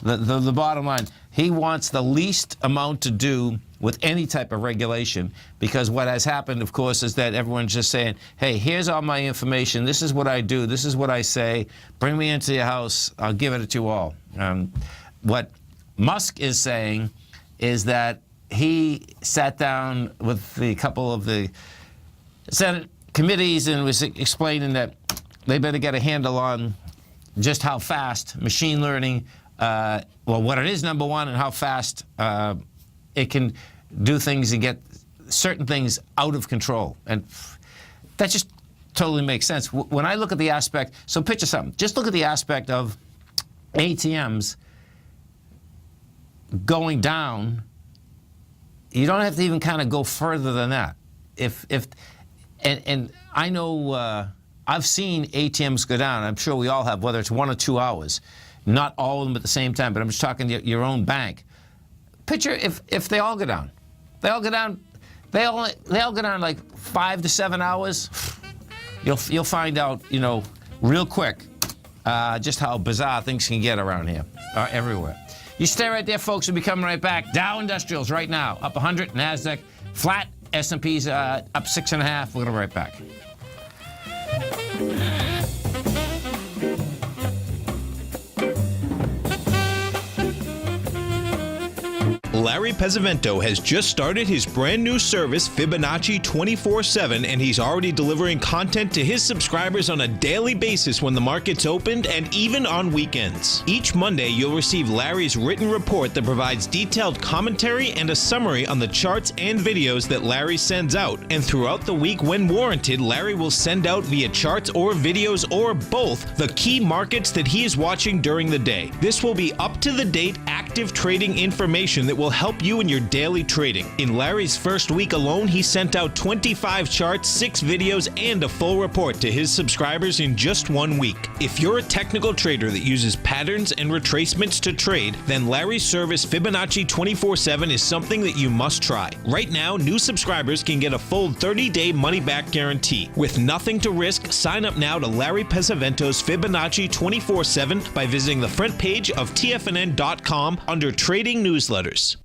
the bottom line, he wants the least amount to do with any type of regulation, because what has happened, of course, is that everyone's just saying, hey, here's all my information. This is what I do. This is what I say. Bring me into your house. I'll give it to you all. What Musk is saying is that he sat down with a couple of the Senate committees and was explaining that they better get a handle on just how fast machine learning, what it is, number one, and how fast it can do things and get certain things out of control. And that just totally makes sense. When I look at the aspect, so picture something, just look at the aspect of ATMs going down. You don't have to even kind of go further than that. And I know I've seen ATMs go down. I'm sure we all have, whether it's 1 or 2 hours. Not all of them at the same time, but I'm just talking your own bank. Picture if they all go down. They all go down. They all go down like 5 to 7 hours. You'll find out, real quick, just how bizarre things can get around here, everywhere. You stay right there, folks. We'll be coming right back. Dow Industrials right now up 100. Nasdaq flat. S&P's up 6.5. We're gonna be right back. Larry Pesavento has just started his brand new service, Fibonacci 24/7, and he's already delivering content to his subscribers on a daily basis when the market's opened and even on weekends. Each Monday, you'll receive Larry's written report that provides detailed commentary and a summary on the charts and videos that Larry sends out. And throughout the week, when warranted, Larry will send out via charts or videos or both the key markets that he is watching during the day. This will be up-to-the-date active trading information that will help you in your daily trading. In Larry's first week alone, he sent out 25 charts, 6 videos, and a full report to his subscribers in just 1 week. If you're a technical trader that uses patterns and retracements to trade, then Larry's service Fibonacci 24/7 is something that you must try. Right now, new subscribers can get a full 30-day money-back guarantee. With nothing to risk, sign up now to Larry Pesavento's Fibonacci 24/7 by visiting the front page of TFNN.com under Trading Newsletters.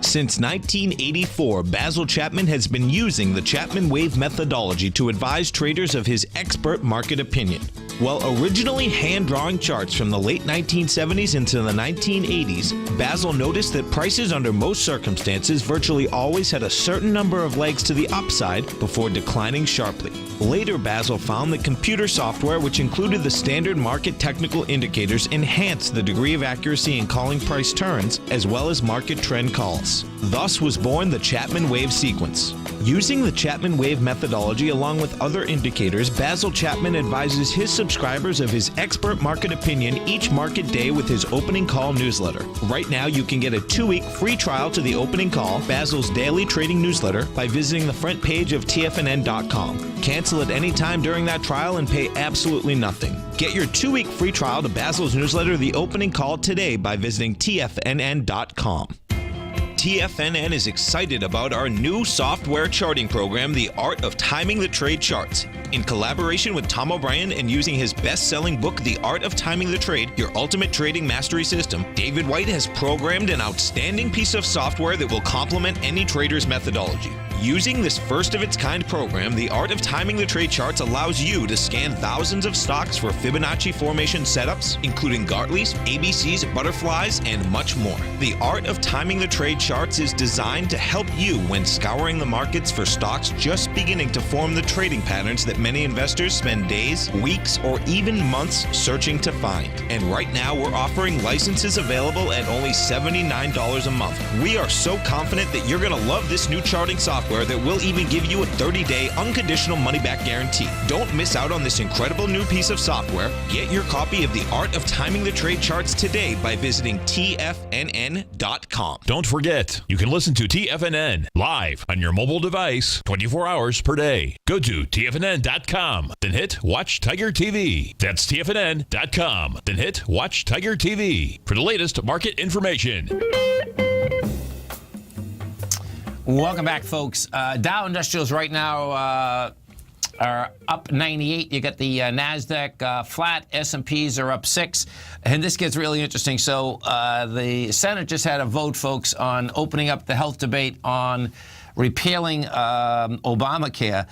Since 1984, Basil Chapman has been using the Chapman Wave methodology to advise traders of his expert market opinion. While originally hand-drawing charts from the late 1970s into the 1980s, Basil noticed that prices under most circumstances virtually always had a certain number of legs to the upside before declining sharply. Later, Basil found that computer software, which included the standard market technical indicators, enhanced the degree of accuracy in calling price turns as well as market trend calls. Thus was born the Chapman Wave sequence. Using the Chapman Wave methodology along with other indicators, Basil Chapman advises his subscribers of his expert market opinion each market day with his opening call newsletter. Right now, you can get a 2-week free trial to the opening call, Basil's daily trading newsletter, by visiting the front page of TFNN.com. Cancel at any time during that trial and pay absolutely nothing. Get your 2-week free trial to Basil's newsletter, The Opening Call, today by visiting TFNN.com. TFNN is excited about our new software charting program, The Art of Timing the Trade Charts. In collaboration with Tom O'Brien and using his best-selling book, The Art of Timing the Trade, Your Ultimate Trading Mastery System, David White has programmed an outstanding piece of software that will complement any trader's methodology. Using this first-of-its-kind program, The Art of Timing the Trade Charts allows you to scan thousands of stocks for Fibonacci formation setups, including Gartley's, ABC's, butterflies, and much more. The Art of Timing the Trade Charts is designed to help you when scouring the markets for stocks just beginning to form the trading patterns that many investors spend days, weeks, or even months searching to find. And right now, we're offering licenses available at only $79 a month. We are so confident that you're going to love this new charting software that will even give you a 30-day unconditional money-back guarantee. Don't miss out on this incredible new piece of software. Get your copy of The Art of Timing the Trade Charts today by visiting TFNN.com. Don't forget, you can listen to TFNN live on your mobile device 24 hours per day. Go to TFNN.com, then hit Watch Tiger TV. That's TFNN.com, then hit Watch Tiger TV for the latest market information. Welcome back, folks. Dow Industrials right now are up 98. You got the Nasdaq flat. S&Ps are up 6. And this gets really interesting. So the Senate just had a vote, folks, on opening up the health debate on repealing Obamacare.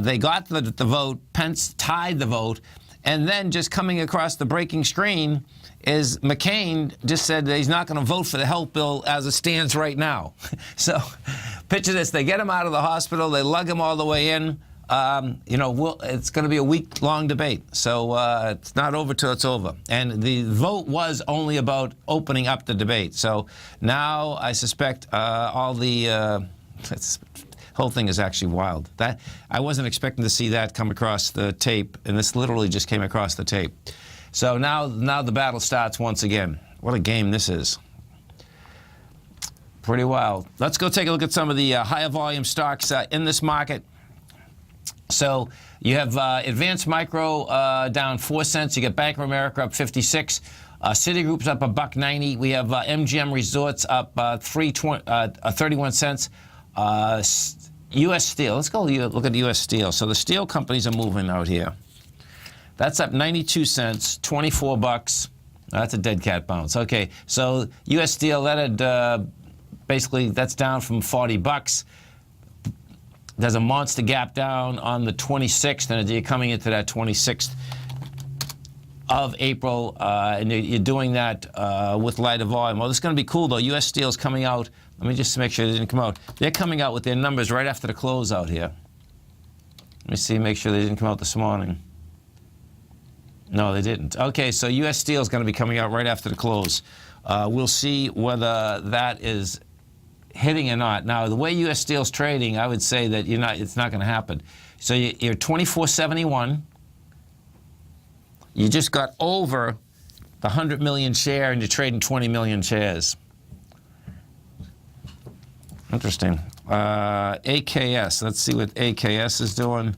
They got the vote. Pence tied the vote. And then just coming across the breaking screen is McCain just said that he's not going to vote for the health bill as it stands right now. So picture this. They get him out of the hospital. They lug him all the way in. It's going to be a week-long debate. So it's not over till it's over. And the vote was only about opening up the debate. So now I suspect all the whole thing is actually wild. That I wasn't expecting to see that come across the tape, and this literally just came across the tape. So now the battle starts once again. What a game this is. Pretty wild. Let's go take a look at some of the higher volume stocks in this market. So you have Advanced Micro down 4 cents. You get Bank of America up 56. Citigroup's up $1.90. We have MGM Resorts up 31 cents. U.S. Steel. Let's go look at U.S. Steel. So the steel companies are moving out here. That's up 92 cents, $24. That's a dead cat bounce. Okay, so U.S. Steel, that had basically, that's down from $40. There's a monster gap down on the 26th, and you're coming into that 26th of April, and you're doing that with lighter volume. Well, this is going to be cool, though. U.S. Steel is coming out. Let me just make sure they didn't come out. They're coming out with their numbers right after the close out here. Let me see, make sure they didn't come out this morning. No, they didn't. Okay, so U.S. Steel is going to be coming out right after the close. We'll see whether that is hitting or not. Now, the way U.S. Steel's trading, I would say that it's not going to happen. So you're 24.71. You just got over the 100 million share, and you're trading 20 million shares. Interesting. AKS. Let's see what AKS is doing.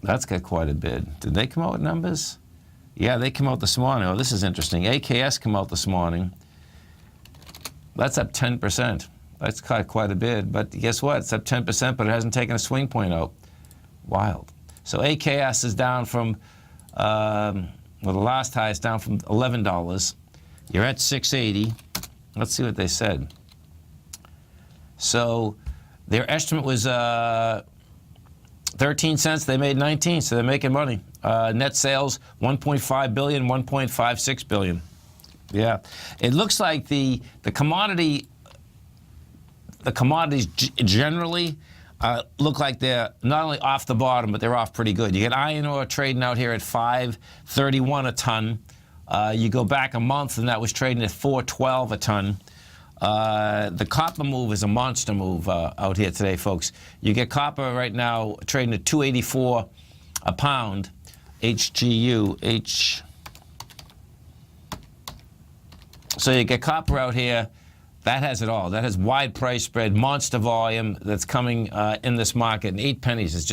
That's got quite a bid. Did they come out with numbers? Yeah, they come out this morning. Oh, this is interesting. AKS come out this morning. That's up 10%. That's quite a bid. But guess what? It's up 10%, but it hasn't taken a swing point out. Wild. So AKS is down from, the last high is down from $11. You're at $6.80. Let's see what they said. So their estimate was 13 cents. They made 19, so they're making money. Net sales, $1.5 billion, $1.56 billion. Yeah. It looks like the commodities generally look like they're not only off the bottom, but they're off pretty good. You get iron ore trading out here at $5.31 a ton. You go back a month, and that was trading at $4.12 a ton. The copper move is a monster move out here today, folks. You get copper right now trading at $2.84 a pound. HGU. So you get copper out here. That has it all. That has wide price spread, monster volume that's coming in this market. And 8 pennies is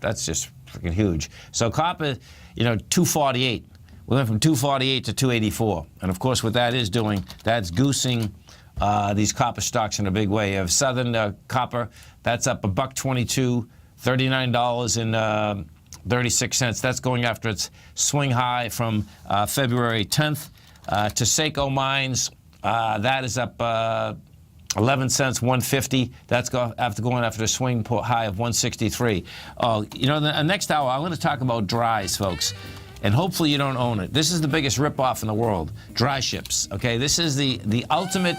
that's just freaking huge. So copper, $2.48. We went from $2.48 to $2.84. And of course, what that is doing, that's goosing these copper stocks in a big way. You have Southern Copper, that's up $1.22, $39.36. That's going after its swing high from February 10th. Taseko Mines, that is up 11 cents, 150. That's going after the swing high of 163. The next hour, I'm going to talk about dries, folks. And hopefully you don't own it. This is the biggest ripoff in the world, dry ships. Okay, this is the ultimate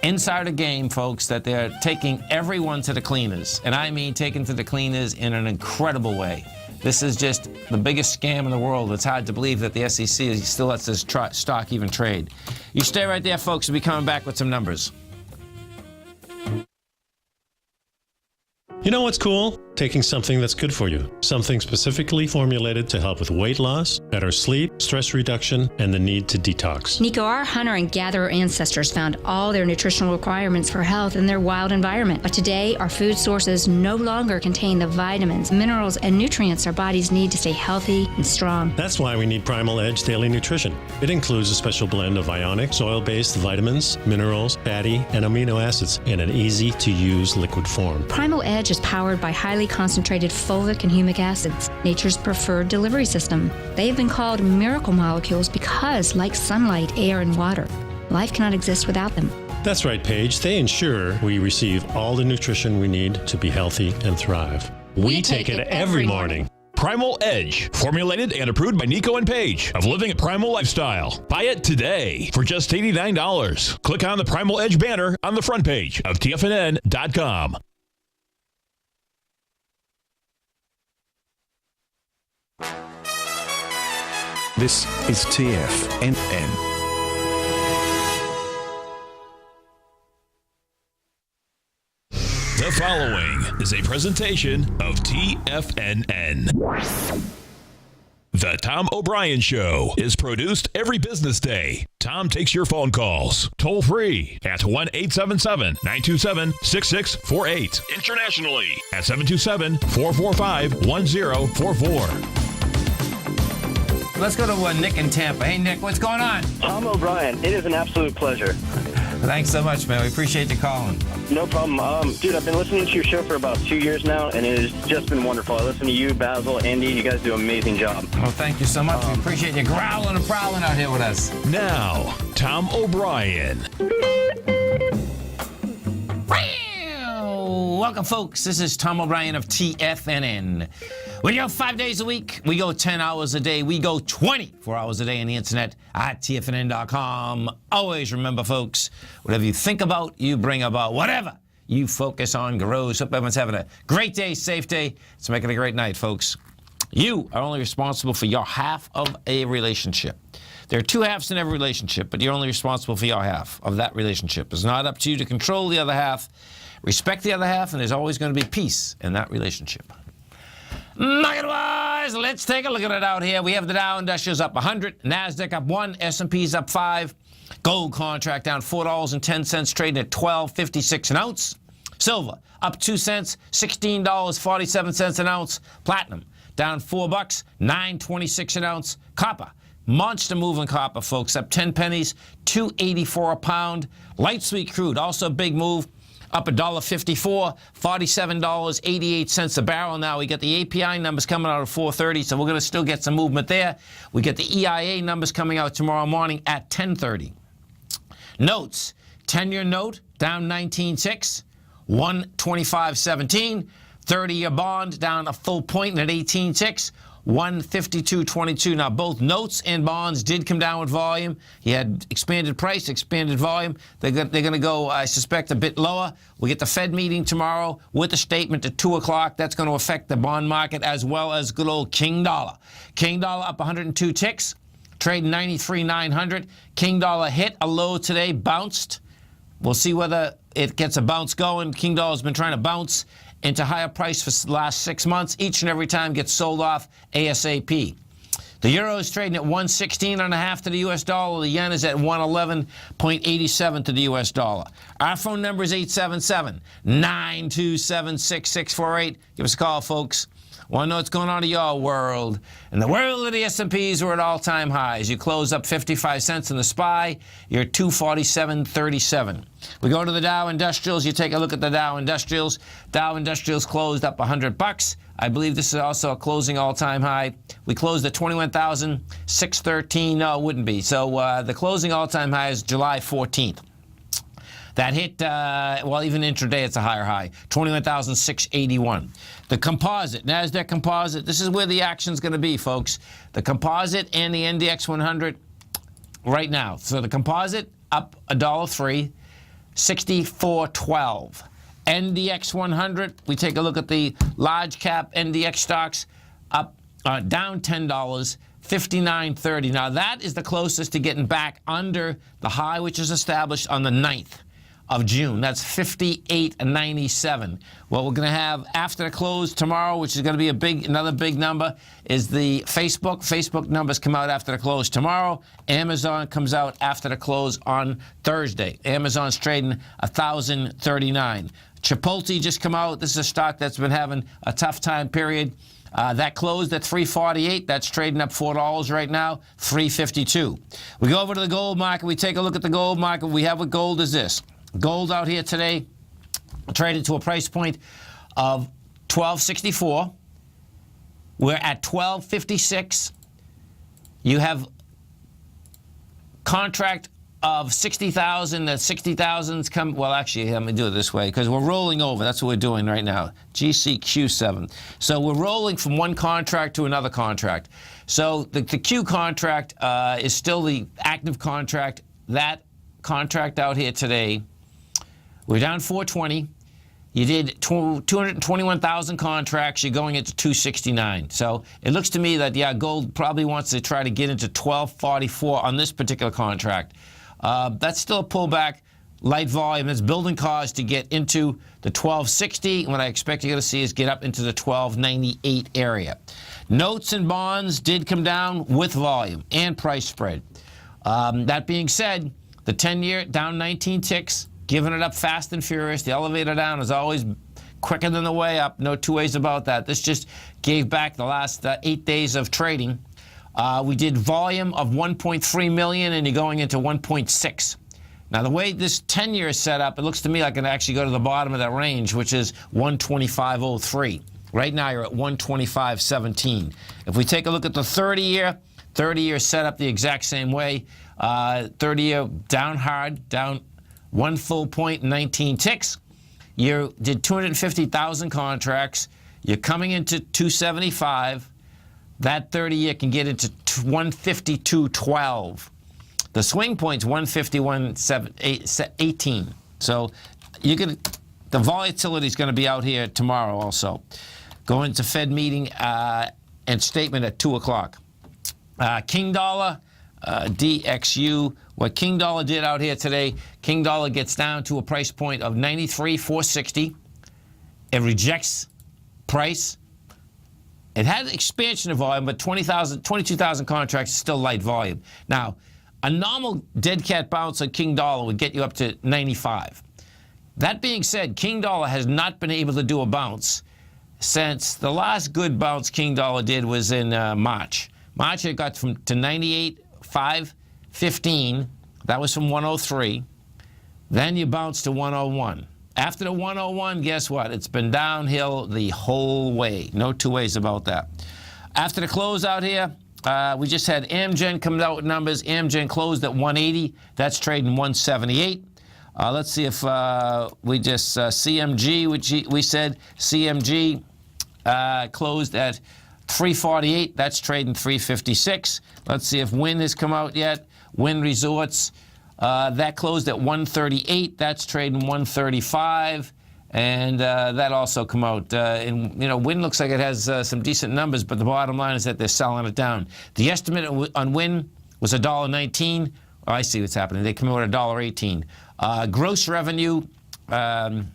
insider game, folks, that they're taking everyone to the cleaners. And I mean taken to the cleaners in an incredible way. This is just the biggest scam in the world. It's hard to believe that the SEC still lets this stock even trade. You stay right there, folks. We'll be coming back with some numbers. You know what's cool? Taking something that's good for you. Something specifically formulated to help with weight loss, better sleep, stress reduction, and the need to detox. Nico, our hunter and gatherer ancestors found all their nutritional requirements for health in their wild environment. But today, our food sources no longer contain the vitamins, minerals, and nutrients our bodies need to stay healthy and strong. That's why we need Primal Edge Daily Nutrition. It includes a special blend of ionic, soil-based vitamins, minerals, fatty, and amino acids in an easy-to-use liquid form. Primal Edge is powered by highly concentrated fulvic and humic acids, nature's preferred delivery system. They have been called miracle molecules because, like sunlight, air, and water, life cannot exist without them. That's right, Paige. They ensure we receive all the nutrition we need to be healthy and thrive. We take it every morning. Primal Edge, formulated and approved by Nico and Paige of Living a Primal Lifestyle. Buy it today for just $89. Click on the Primal Edge banner on the front page of TFNN.com. This is TFNN. The following is a presentation of TFNN. The Tom O'Brien Show is produced every business day. Tom takes your phone calls toll free at 1-877-927-6648. Internationally at 727-445-1044. Let's go to Nick in Tampa. Hey, Nick, what's going on? Tom O'Brien, it is an absolute pleasure. Thanks so much, man. We appreciate you calling. No problem. Dude, I've been listening to your show for about 2 years now, and it has just been wonderful. I listen to you, Basil, Andy. You guys do an amazing job. Well, thank you so much. We appreciate you growling and prowling out here with us. Now, Tom O'Brien. Welcome, folks. This is Tom O'Brien of TFNN. We go 5 days a week. We go 10 hours a day. We go 24 hours a day on the internet at TFNN.com. Always remember, folks, whatever you think about, you bring about. Whatever you focus on grows. Hope everyone's having a great day, safe day. Let's make it a great night, folks. You are only responsible for your half of a relationship. There are two halves in every relationship, but you're only responsible for your half of that relationship. It's not up to you to control the other half. Respect the other half, and there's always going to be peace in that relationship. Market-wise, let's take a look at it out here. We have the Dow Industrials up 100, NASDAQ up 1, S&P's up 5. Gold contract down $4.10, trading at $12.56 an ounce. Silver up 2 cents, $16.47 an ounce. Platinum down $4, $9.26 an ounce. Copper, monster move in copper, folks, up 10 pennies, $2.84 a pound. Light sweet crude, also a big move. Up $1.54, $47.88 a barrel now. We get the API numbers coming out at 4:30, so we're going to still get some movement there. We get the EIA numbers coming out tomorrow morning at 10:30. Notes, 10-year note down 19.6, 125.17. 30-year bond down a full point at 18.6. 152.22. Now, both notes and bonds did come down with volume. You had expanded price, expanded volume. They're going to go, I suspect, a bit lower. We get the Fed meeting tomorrow with a statement at 2 o'clock. That's going to affect the bond market as well as good old King Dollar. King Dollar up 102 ticks, trading 93,900. King Dollar hit a low today, bounced. We'll see whether it gets a bounce going. King Dollar's been trying to bounce into higher price for the last 6 months. Each and every time gets sold off ASAP. The euro is trading at 116.5 to the U.S. dollar. The yen is at 111.87 to the U.S. dollar. Our phone number is 877-927-6648. Give us a call, folks. Want to know what's going on in your world. In the world of the S&Ps, we're at all-time highs. You close up 55 cents in the SPY. You're at 247.37. We go to the Dow Industrials. You take a look at the Dow Industrials. Dow Industrials closed up $100. I believe this is also a closing all-time high. We closed at 21,613. No, it wouldn't be. So the closing all-time high is July 14th. That hit, well, even intraday, it's a higher high, 21,681. The composite, NASDAQ composite, this is where the action's going to be, folks. The composite and the NDX 100 right now. So the composite up $1.03, 64.12. NDX 100, we take a look at the large cap NDX stocks, up down $10, 59.30. Now that is the closest to getting back under the high which is established on the 9th of June. That's 58.97. What we're going to have after the close tomorrow, which is going to be another big number, is the Facebook. Facebook numbers come out after the close tomorrow. Amazon comes out after the close on Thursday. Amazon's trading 1,039. Chipotle just come out. This is a stock that's been having a tough time period. That closed at $3.48. That's trading up $4 right now, $3.52. We go over to the gold market. We take a look at the gold market. We have what gold is this. Gold out here today traded to a price point of $12.64. We're at $12.56. You have contract of 60,000. That 60,000's come. Well, actually, let me do it this way because we're rolling over. That's what we're doing right now. GCQ7. So we're rolling from one contract to another contract. So the Q contract is still the active contract. That contract out here today, we're down 420. You did 221,000 contracts. You're going into 269. So it looks to me that, yeah, gold probably wants to try to get into 1244 on this particular contract. That's still a pullback, light volume. It's building cause to get into the 1260. What I expect you're going to see is get up into the 1298 area. Notes and bonds did come down with volume and price spread. That being said, the 10-year down 19 ticks, giving it up fast and furious. The elevator down is always quicker than the way up. No two ways about that. This just gave back the last 8 days of trading. We did volume of 1.3 million, and you're going into 1.6. Now, the way this 10-year is set up, it looks to me like it actually go to the bottom of that range, which is 125.03. Right now, you're at 125.17. If we take a look at the 30-year set up the exact same way. 30-year down hard, down 1 full point, 19 ticks. You did 250,000 contracts. You're coming into 275. That 30-year can get into 152.12. The swing point's 151.18. So the volatility is going to be out here tomorrow also. Going to Fed meeting and statement at 2 o'clock. King Dollar, DXU. What King Dollar did out here today, King Dollar gets down to a price point of 93.460. It rejects price. It had expansion of volume, but 22,000 contracts is still light volume. Now, a normal dead cat bounce on King Dollar would get you up to 95. That being said, King Dollar has not been able to do a bounce since the last good bounce King Dollar did was in March. March, it got to 98.515. That was from 103. Then you bounced to 101. After the 101, guess what? It's been downhill the whole way. No two ways about that. After the close out here, we just had Amgen come out with numbers. Amgen closed at 180. That's trading 178. Let's see if we just CMG, which we said CMG closed at 348. That's trading 356. Let's see if Wynn has come out yet. Wynn Resorts, that closed at 138. That's trading 135. And that also come out. And, Wynn looks like it has some decent numbers, but the bottom line is that they're selling it down. The estimate on Wynn was $1.19. Oh, I see what's happening. They come out at $1.18. Gross revenue, let's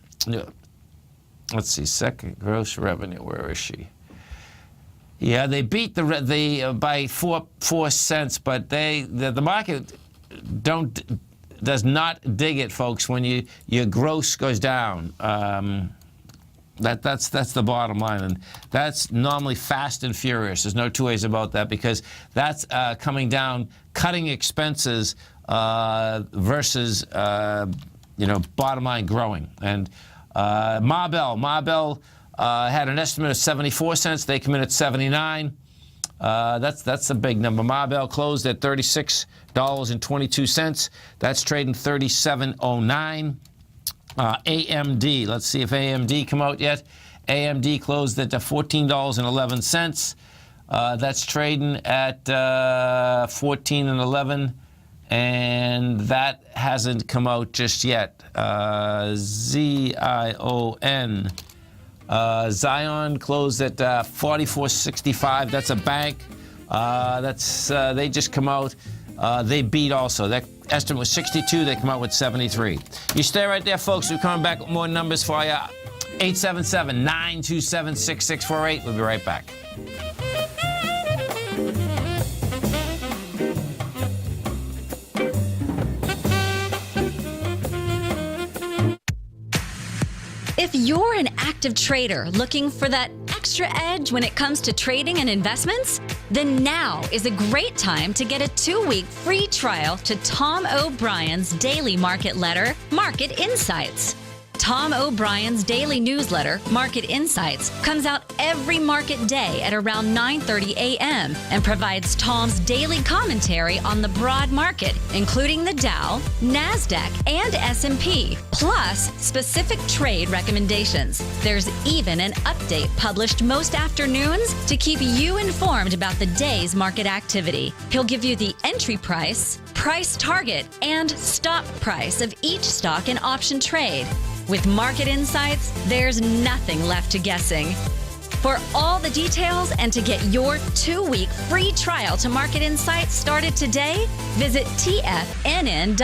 see, second gross revenue, where is she? Yeah, they beat by 4 cents, but the market does not dig it, folks, when your gross goes down. That's the bottom line, and that's normally fast and furious. There's no two ways about that, because that's coming down, cutting expenses versus bottom line growing. And Marbell had an estimate of 74 cents. They come in at 79. That's a big number. Marbell closed at $36.22. That's trading 37.09. AMD, let's see if AMD come out yet. AMD closed at $14.11. That's trading at 14.11, and that hasn't come out just yet. ZION. Zion closed at 44.65. That's a bank. They just come out. They beat also. That estimate was 62. They come out with 73. You stay right there, folks. We're coming back with more numbers for you. 877-927-6648. We'll be right back. If you're an active trader looking for that extra edge when it comes to trading and investments, then now is a great time to get a 2-week free trial to Tom O'Brien's daily market letter, Market Insights. Tom O'Brien's daily newsletter, Market Insights, comes out every market day at around 9:30 a.m. and provides Tom's daily commentary on the broad market, including the Dow, NASDAQ, and S&P, plus specific trade recommendations. There's even an update published most afternoons to keep you informed about the day's market activity. He'll give you the entry price, price target, and stop price of each stock and option trade. With Market Insights, there's nothing left to guessing. For all the details and to get your 2-week free trial to Market Insights started today, visit TFNN.com.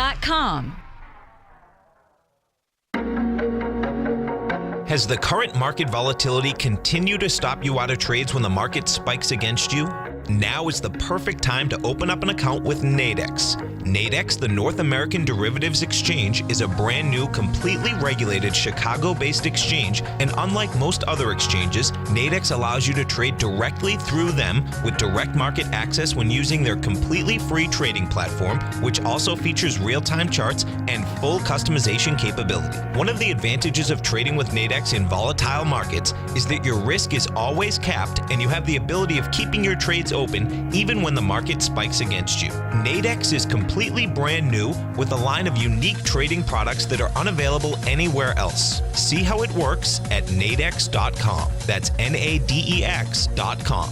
Has the current market volatility continued to stop you out of trades when the market spikes against you? Now is the perfect time to open up an account with Nadex. Nadex, the North American Derivatives Exchange, is a brand new, completely regulated Chicago-based exchange, and unlike most other exchanges, Nadex allows you to trade directly through them with direct market access when using their completely free trading platform, which also features real-time charts and full customization capability. One of the advantages of trading with Nadex in volatile markets is that your risk is always capped and you have the ability of keeping your trades open even when the market spikes against you. Nadex is completely brand new with a line of unique trading products that are unavailable anywhere else. See how it works at nadex.com. That's NADEX.com.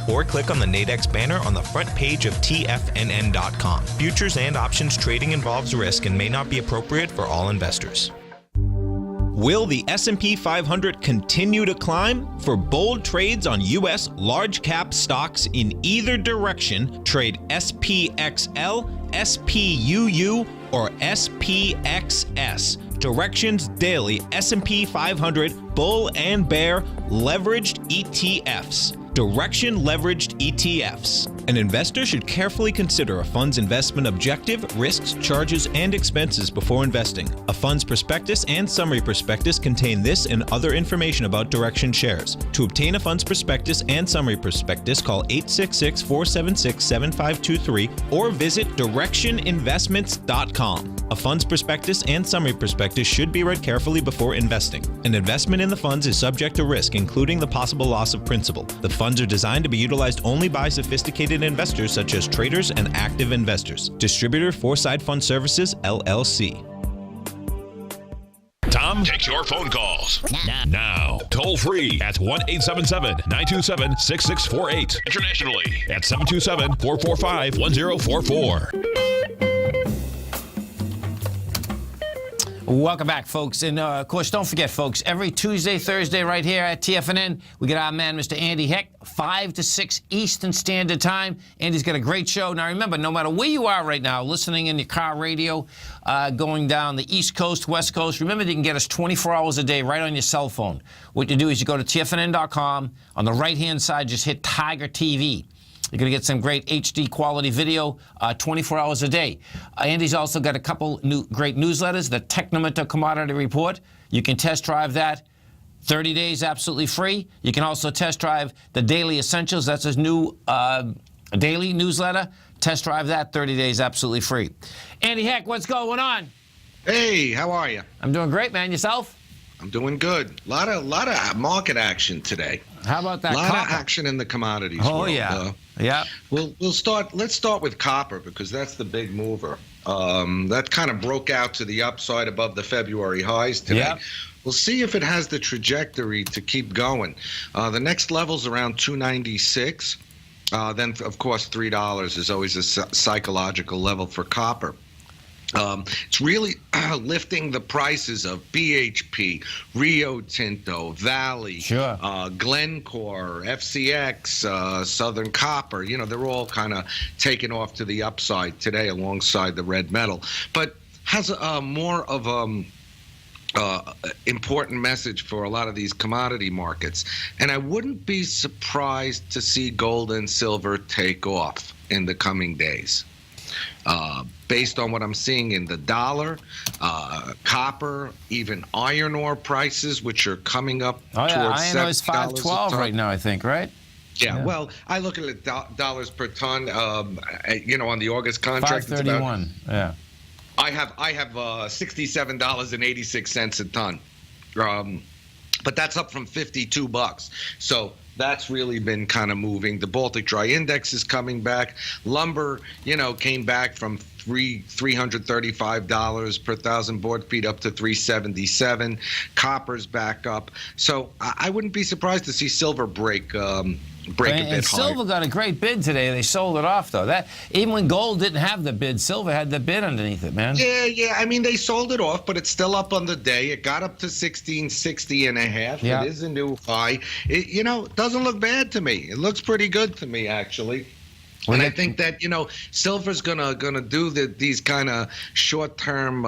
Or click on the Nadex banner on the front page of TFNN.com. Futures and options trading involves risk and may not be appropriate for all investors. Will the S&P 500 continue to climb? For bold trades on U.S. large-cap stocks in either direction, trade SPXL, SPUU, or SPXS. Directions Daily S&P 500 Bull and Bear Leveraged ETFs. Direction Leveraged ETFs. An investor should carefully consider a fund's investment objective, risks, charges, and expenses before investing. A fund's prospectus and summary prospectus contain this and other information about Direction shares. To obtain a fund's prospectus and summary prospectus, call 866-476-7523 or visit directioninvestments.com. A fund's prospectus and summary prospectus should be read carefully before investing. An investment in the funds is subject to risk, including the possible loss of principal. The funds are designed to be utilized only by sophisticated investors such as traders and active investors. Distributor Foreside Fund Services, LLC. Tom takes your phone calls now. Toll free at 1-877-927-6648. Internationally at 727-445-1044. Welcome back, folks. And, of course, don't forget, folks, every Tuesday, Thursday, right here at TFNN, we get our man, Mr. Andy Heck, 5 to 6 Eastern Standard Time. Andy's got a great show. Now, remember, no matter where you are right now, listening in your car radio, going down the East Coast, West Coast, remember you can get us 24 hours a day right on your cell phone. What you do is you go to TFNN.com. On the right-hand side, just hit Tiger TV. You're going to get some great HD quality video 24 hours a day. Andy's also got a couple great newsletters, the Technometer Commodity Report. You can test drive that 30 days absolutely free. You can also test drive the Daily Essentials. That's his new daily newsletter. Test drive that 30 days absolutely free. Andy Heck, what's going on? Hey, how are you? I'm doing great, man. Yourself? I'm doing good. Lot of market action today. How about that? A lot copper? of action in the commodities Oh, world. yeah. Yeah. Let's start with copper because that's the big mover. That kind of broke out to the upside above the February highs today. Yep. We'll see if it has the trajectory to keep going. The next level's around 296. Then, of course, $3 is always a psychological level for copper. It's really lifting the prices of BHP, Rio Tinto, Valley, Glencore, FCX, Southern Copper. You know, they're all kind of taking off to the upside today alongside the red metal. But has more of important message for a lot of these commodity markets. And I wouldn't be surprised to see gold and silver take off in the coming days. Based on what I'm seeing in the dollar, copper, even iron ore prices, which are coming up towards $7 iron ore is $5.12 right now, I think, right? Yeah, well, I look at it dollars per ton. On the August contract, $5.31. Yeah. I have $67.86 a ton, but that's up from $52. So that's really been kind of moving. The Baltic Dry Index is coming back. Lumber, came back from $335 per thousand board feet up to $377. Copper's back up. So I wouldn't be surprised to see silver break a bit higher. Silver got a great bid today. They sold it off, though. That even when gold didn't have the bid, silver had the bid underneath it, man. Yeah. I mean, they sold it off, but it's still up on the day. It got up to 1660 and a half. Yeah. It is a new high. It doesn't look bad to me. It looks pretty good to me, actually. And I think that, silver's gonna do these kind of short-term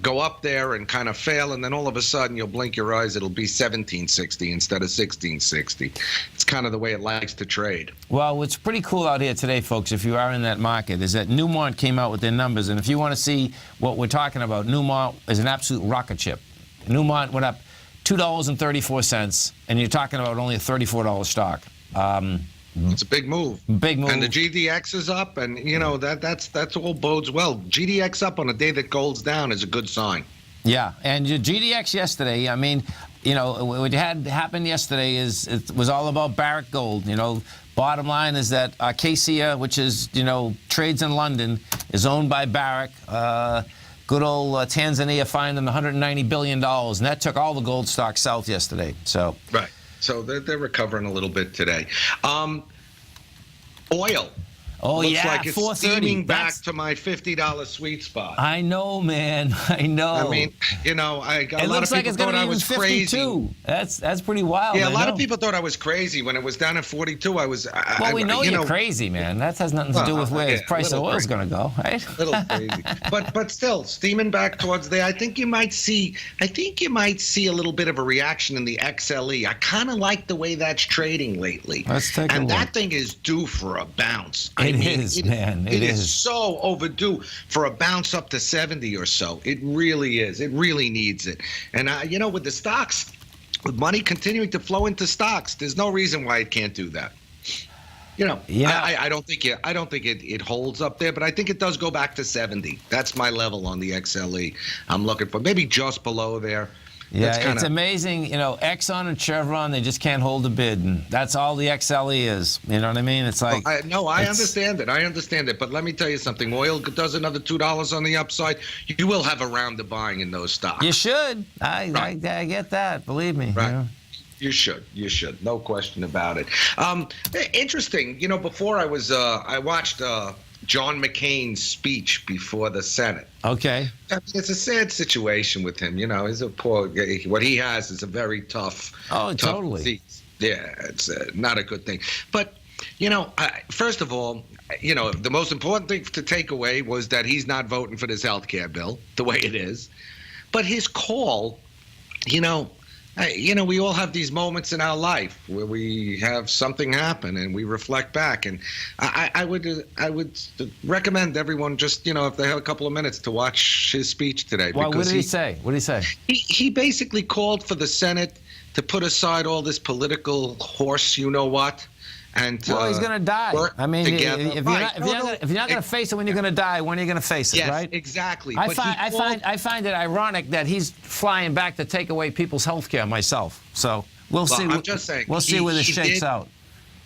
go up there and kind of fail, and then all of a sudden you'll blink your eyes, it'll be 1760 instead of 1660. It's kind of the way it likes to trade. Well, what's pretty cool out here today, folks, if you are in that market, is that Newmont came out with their numbers. And if you want to see what we're talking about, Newmont is an absolute rocket ship. Newmont went up $2.34, and you're talking about only a $34 stock. It's a big move. Big move. And the GDX is up, and that's all bodes well. GDX up on a day that gold's down is a good sign. Yeah, and your GDX yesterday, I mean, what had happened yesterday is it was all about Barrick Gold. Bottom line is that Acacia, which is, trades in London, is owned by Barrick. Good old Tanzania fined them $190 billion, and that took all the gold stocks south yesterday. So right. So they're recovering a little bit today. Oil. Oh, looks yeah, like it's 430. steaming back to my $50 sweet spot. I know, man. I know. I mean, a lot of people thought I was crazy. That's pretty wild. Yeah, a lot of people thought I was crazy when it was down at 42. Well, we know you're crazy, man. That has nothing to do with where the price of oil is going to go, right? A little crazy, but still steaming back towards there. I think you might see a little bit of a reaction in the XLE. I kind of like the way that's trading lately. Let's take a look. That thing is due for a bounce. It is so overdue for a bounce up to 70 or so. It really is. It really needs it. And with the stocks, with money continuing to flow into stocks, there's no reason why it can't do that. I don't think it holds up there, but I think it does go back to 70. That's my level on the XLE. I'm looking for maybe just below there. Yeah, it's amazing. Exxon and Chevron, they just can't hold a bid, and that's all the XLE is. You know what I mean? It's like I understand it. I understand it. But let me tell you something. Oil does another $2 on the upside. You will have a round of buying in those stocks. You should. I get that. Believe me. Right. You should. No question about it. Interesting. Before I watched John McCain's speech before the Senate. Okay. I mean, it's a sad situation with him. He's a poor. What he has is a very tough. Oh, tough totally. disease. Yeah, it's not a good thing. But first of all, the most important thing to take away was that he's not voting for this health care bill the way it is. But his call, we all have these moments in our life where we have something happen and we reflect back. And I would recommend everyone just, if they have a couple of minutes, to watch his speech today. Well, what did he say? What did he say? He basically called for the Senate to put aside all this political horse, and he's going to die. I mean, if you're not going to face it when you're going to die, when are you going to face it, yes, right? Exactly. I find it ironic that he's flying back to take away people's health care myself. So we'll see. I'm just saying. We'll see where this shakes out.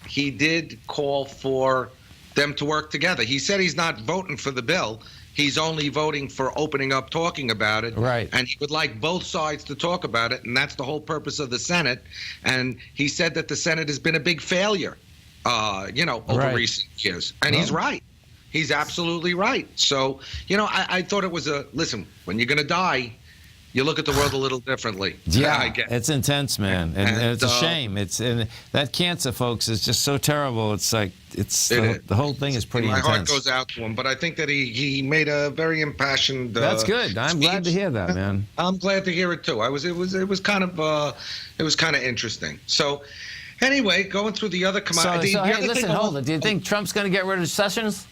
He did call for them to work together. He said he's not voting for the bill. He's only voting for opening up, talking about it. Right. And he would like both sides to talk about it, and that's the whole purpose of the Senate. And he said that the Senate has been a big failure, over recent years. And he's right. He's absolutely right. So, I thought it was listen, when you're going to die, you look at the world a little differently. Yeah, it's intense, man. And it's a shame. And that cancer, folks, is just so terrible. It's like, the whole thing is pretty intense. My heart goes out to him, but I think that he made a very impassioned That's good. I'm speech. glad to hear that, man. I'm glad to hear it too. It was kind of interesting. So anyway, going through the other commodities. Hey, listen, hold it. Do you think Trump's going to get rid of Sessions?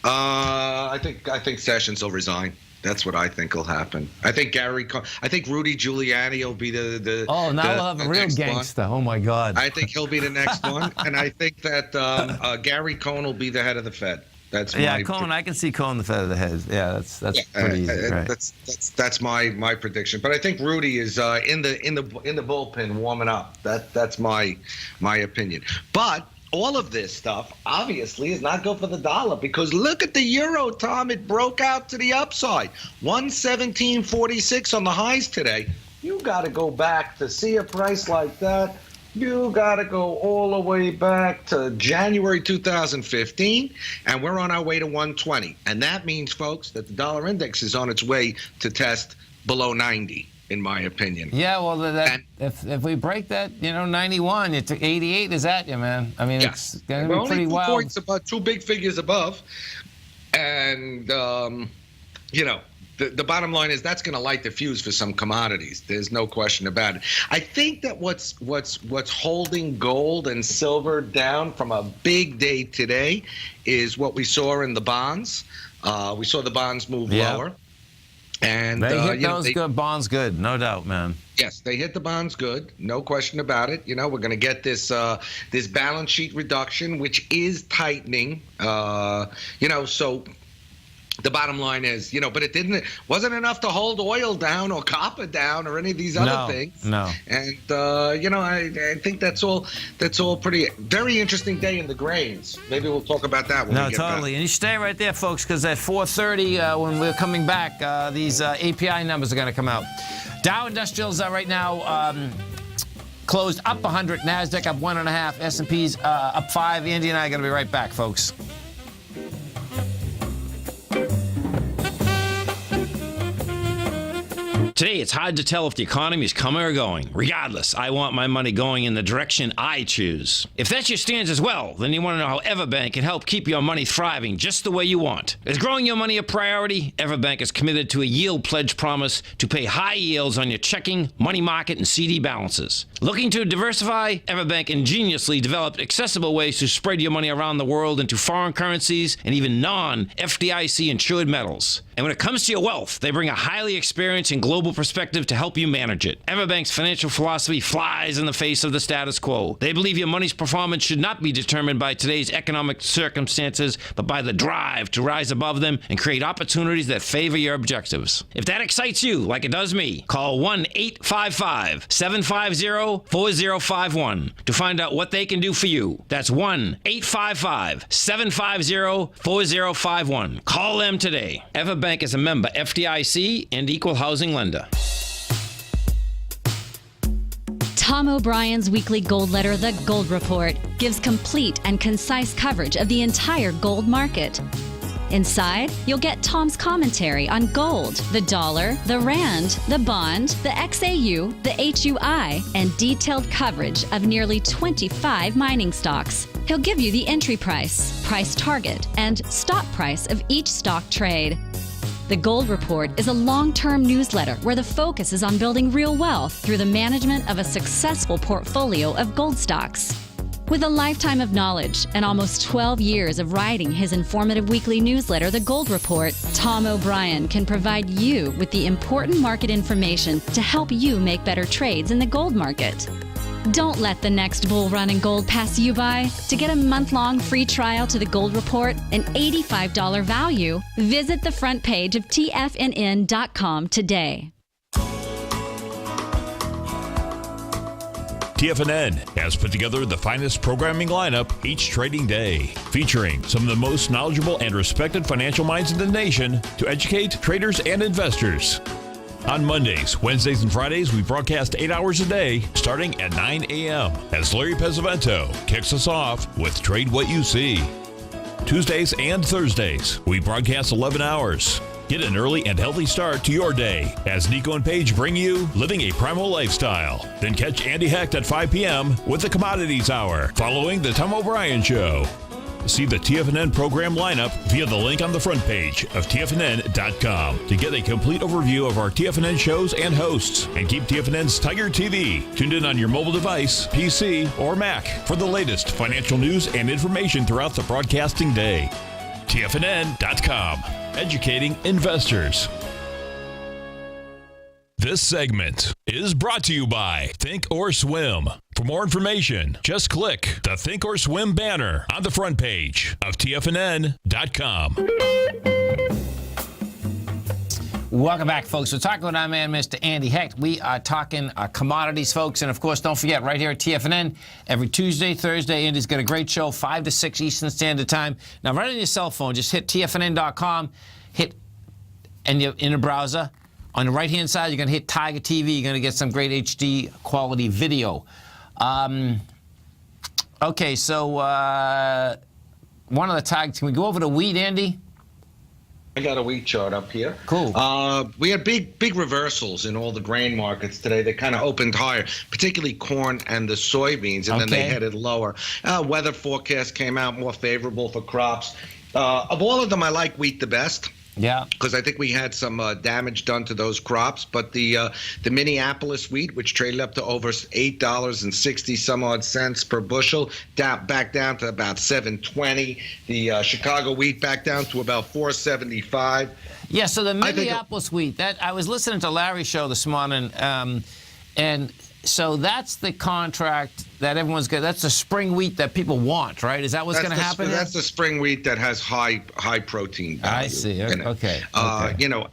I think Sessions will resign. That's what I think will happen. I think Rudy Giuliani will be the Oh, now we'll have a real gangster. One. Oh, my God. I think he'll be the next one. And I think that Gary Cohn will be the head of the Fed. That's Cohn. I can see Cohn the Fed of the head. Yeah, that's pretty easy. Right. That's my prediction. But I think Rudy is in the bullpen warming up. That's my opinion. But all of this stuff obviously is not good for the dollar, because look at the euro, Tom. It broke out to the upside. 117.46 on the highs today. You got to go back to see a price like that. You got to go all the way back to January 2015, and we're on our way to 120. And that means, folks, that the dollar index is on its way to test below 90. In my opinion. Yeah, well, if we break that, 91, it's 88 is at you, man. I mean, it's going to be pretty wild. Points above, two big figures above, and the bottom line is that's going to light the fuse for some commodities. There's no question about it. I think that what's holding gold and silver down from a big day today is what we saw in the bonds. We saw the bonds move lower. And they hit those good bonds good, no doubt, man. Yes, they hit the bonds good, no question about it. We're going to get this this balance sheet reduction, which is tightening. So the bottom line is, but it wasn't enough to hold oil down or copper down or any of these other things. No. And I think that's all pretty very interesting day in the grains. Maybe we'll talk about that when we get totally. back. And you stay right there, folks, because at 4:30 when we're coming back, these API numbers are going to come out. Dow Industrials right now closed up 100, NASDAQ up 1.5, S&P's up 5. Andy and I are going to be right back, folks. Today, it's hard to tell if the economy is coming or going. Regardless, I want my money going in the direction I choose. If that's your stance as well, then you want to know how Everbank can help keep your money thriving just the way you want. Is growing your money a priority? Everbank is committed to a yield pledge promise to pay high yields on your checking, money market, and CD balances. Looking to diversify? Everbank ingeniously developed accessible ways to spread your money around the world into foreign currencies and even non-FDIC insured metals. And when it comes to your wealth, they bring a highly experienced and global perspective to help you manage it. Everbank's financial philosophy flies in the face of the status quo. They believe your money's performance should not be determined by today's economic circumstances, but by the drive to rise above them and create opportunities that favor your objectives. If that excites you, like it does me, call 1-855-750-4051 to find out what they can do for you. That's 1-855-750-4051. Call them today. Everbank is a member FDIC and equal housing lender. Tom O'Brien's weekly gold letter, The Gold Report, gives complete and concise coverage of the entire gold market. Inside, you'll get Tom's commentary on gold, the dollar, the rand, the bond, the XAU, the HUI, and detailed coverage of nearly 25 mining stocks. He'll give you the entry price, price target, and stop price of each stock trade. The Gold Report is a long-term newsletter where the focus is on building real wealth through the management of a successful portfolio of gold stocks. With a lifetime of knowledge and almost 12 years of writing his informative weekly newsletter, The Gold Report, Tom O'Brien can provide you with the important market information to help you make better trades in the gold market. Don't let the next bull run in gold pass you by. To get a month-long free trial to The Gold Report, an $85 value, visit the front page of TFNN.com today. TFNN has put together the finest programming lineup each trading day, featuring some of the most knowledgeable and respected financial minds in the nation to educate traders and investors. On Mondays, Wednesdays, and Fridays, we broadcast 8 hours a day, starting at 9 a.m. as Larry Pesavento kicks us off with Trade What You See. Tuesdays and Thursdays, we broadcast 11 hours. Get an early and healthy start to your day as Nico and Paige bring you Living a Primal Lifestyle. Then catch Andy Hecht at 5 p.m. with the Commodities Hour, following the Tom O'Brien Show. See the TFNN program lineup via the link on the front page of TFNN.com to get a complete overview of our TFNN shows and hosts. And keep TFNN's Tiger TV tuned in on your mobile device, PC, or Mac for the latest financial news and information throughout the broadcasting day. TFNN.com, educating investors. This segment is brought to you by Think or Swim. For more information, just click the Think or Swim banner on the front page of TFNN.com. Welcome back, folks. We're talking with our man, Mr. Andy Hecht. We are talking commodities, folks. And, of course, don't forget, right here at TFNN, every Tuesday, Thursday, Andy's got a great show, 5 to 6 Eastern Standard Time. Now, right on your cell phone, just hit TFNN.com, in a browser. On the right-hand side, you're going to hit Tiger TV. You're going to get some great HD quality video. Okay, so one of the tags, can we go over to wheat, Andy? I got a wheat chart up here. Cool. We had big reversals in all the grain markets today. They kind of opened higher, particularly corn and the soybeans, and then they headed lower. Weather forecast came out more favorable for crops. Of all of them, I like wheat the best. Yeah. Because I think we had some damage done to those crops. But the Minneapolis wheat, which traded up to over $8.60 some odd cents per bushel, back down to about $7.20. The Chicago wheat back down to about $4.75. Yeah. So the Minneapolis wheat. That I was listening to Larry's show this morning, and so that's the contract that everyone's going. That's the spring wheat that people want, right? Is that what's going to happen? That's the spring wheat that has high protein value. I see. Okay. You know,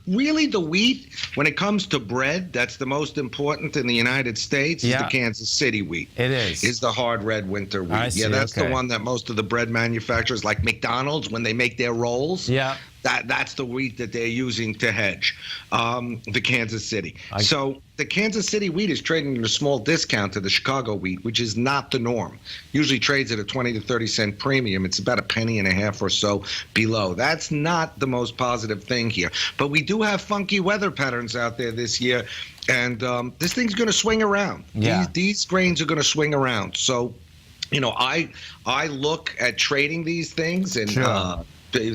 really the wheat, when it comes to bread, that's the most important in the United States. Is the Kansas City wheat. It is. Is the hard red winter wheat. I see, that's the one that most of the bread manufacturers, like McDonald's, when they make their rolls. Yeah. That's the wheat that they're using to hedge, the Kansas City. So the Kansas City wheat is trading at a small discount to the Chicago wheat, which is not the norm. Usually trades at a 20 to 30 cent premium. It's about $0.015 or so below. That's not the most positive thing here. But we do have funky weather patterns out there this year, and this thing's going to swing around. Yeah. These grains are going to swing around. So, you know, I look at trading these things and. Sure.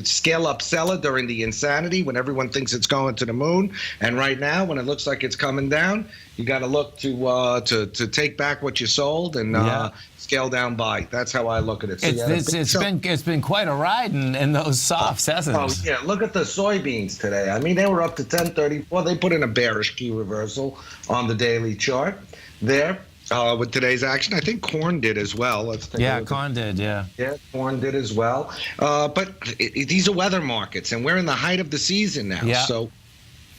Scale up seller during the insanity when everyone thinks it's going to the moon, and right now when it looks like it's coming down, you got to look to take back what you sold and scale down buy. That's how I look at it. So it's been quite a ride in those softs, hasn't it? Oh yeah, look at the soybeans today. I mean, they were up to 1034. They put in a bearish key reversal on the daily chart there. With today's action, I think corn did as well. Let's take a look. Corn did, yeah. Yeah, corn did as well. But these are weather markets, and we're in the height of the season now. Yeah. So,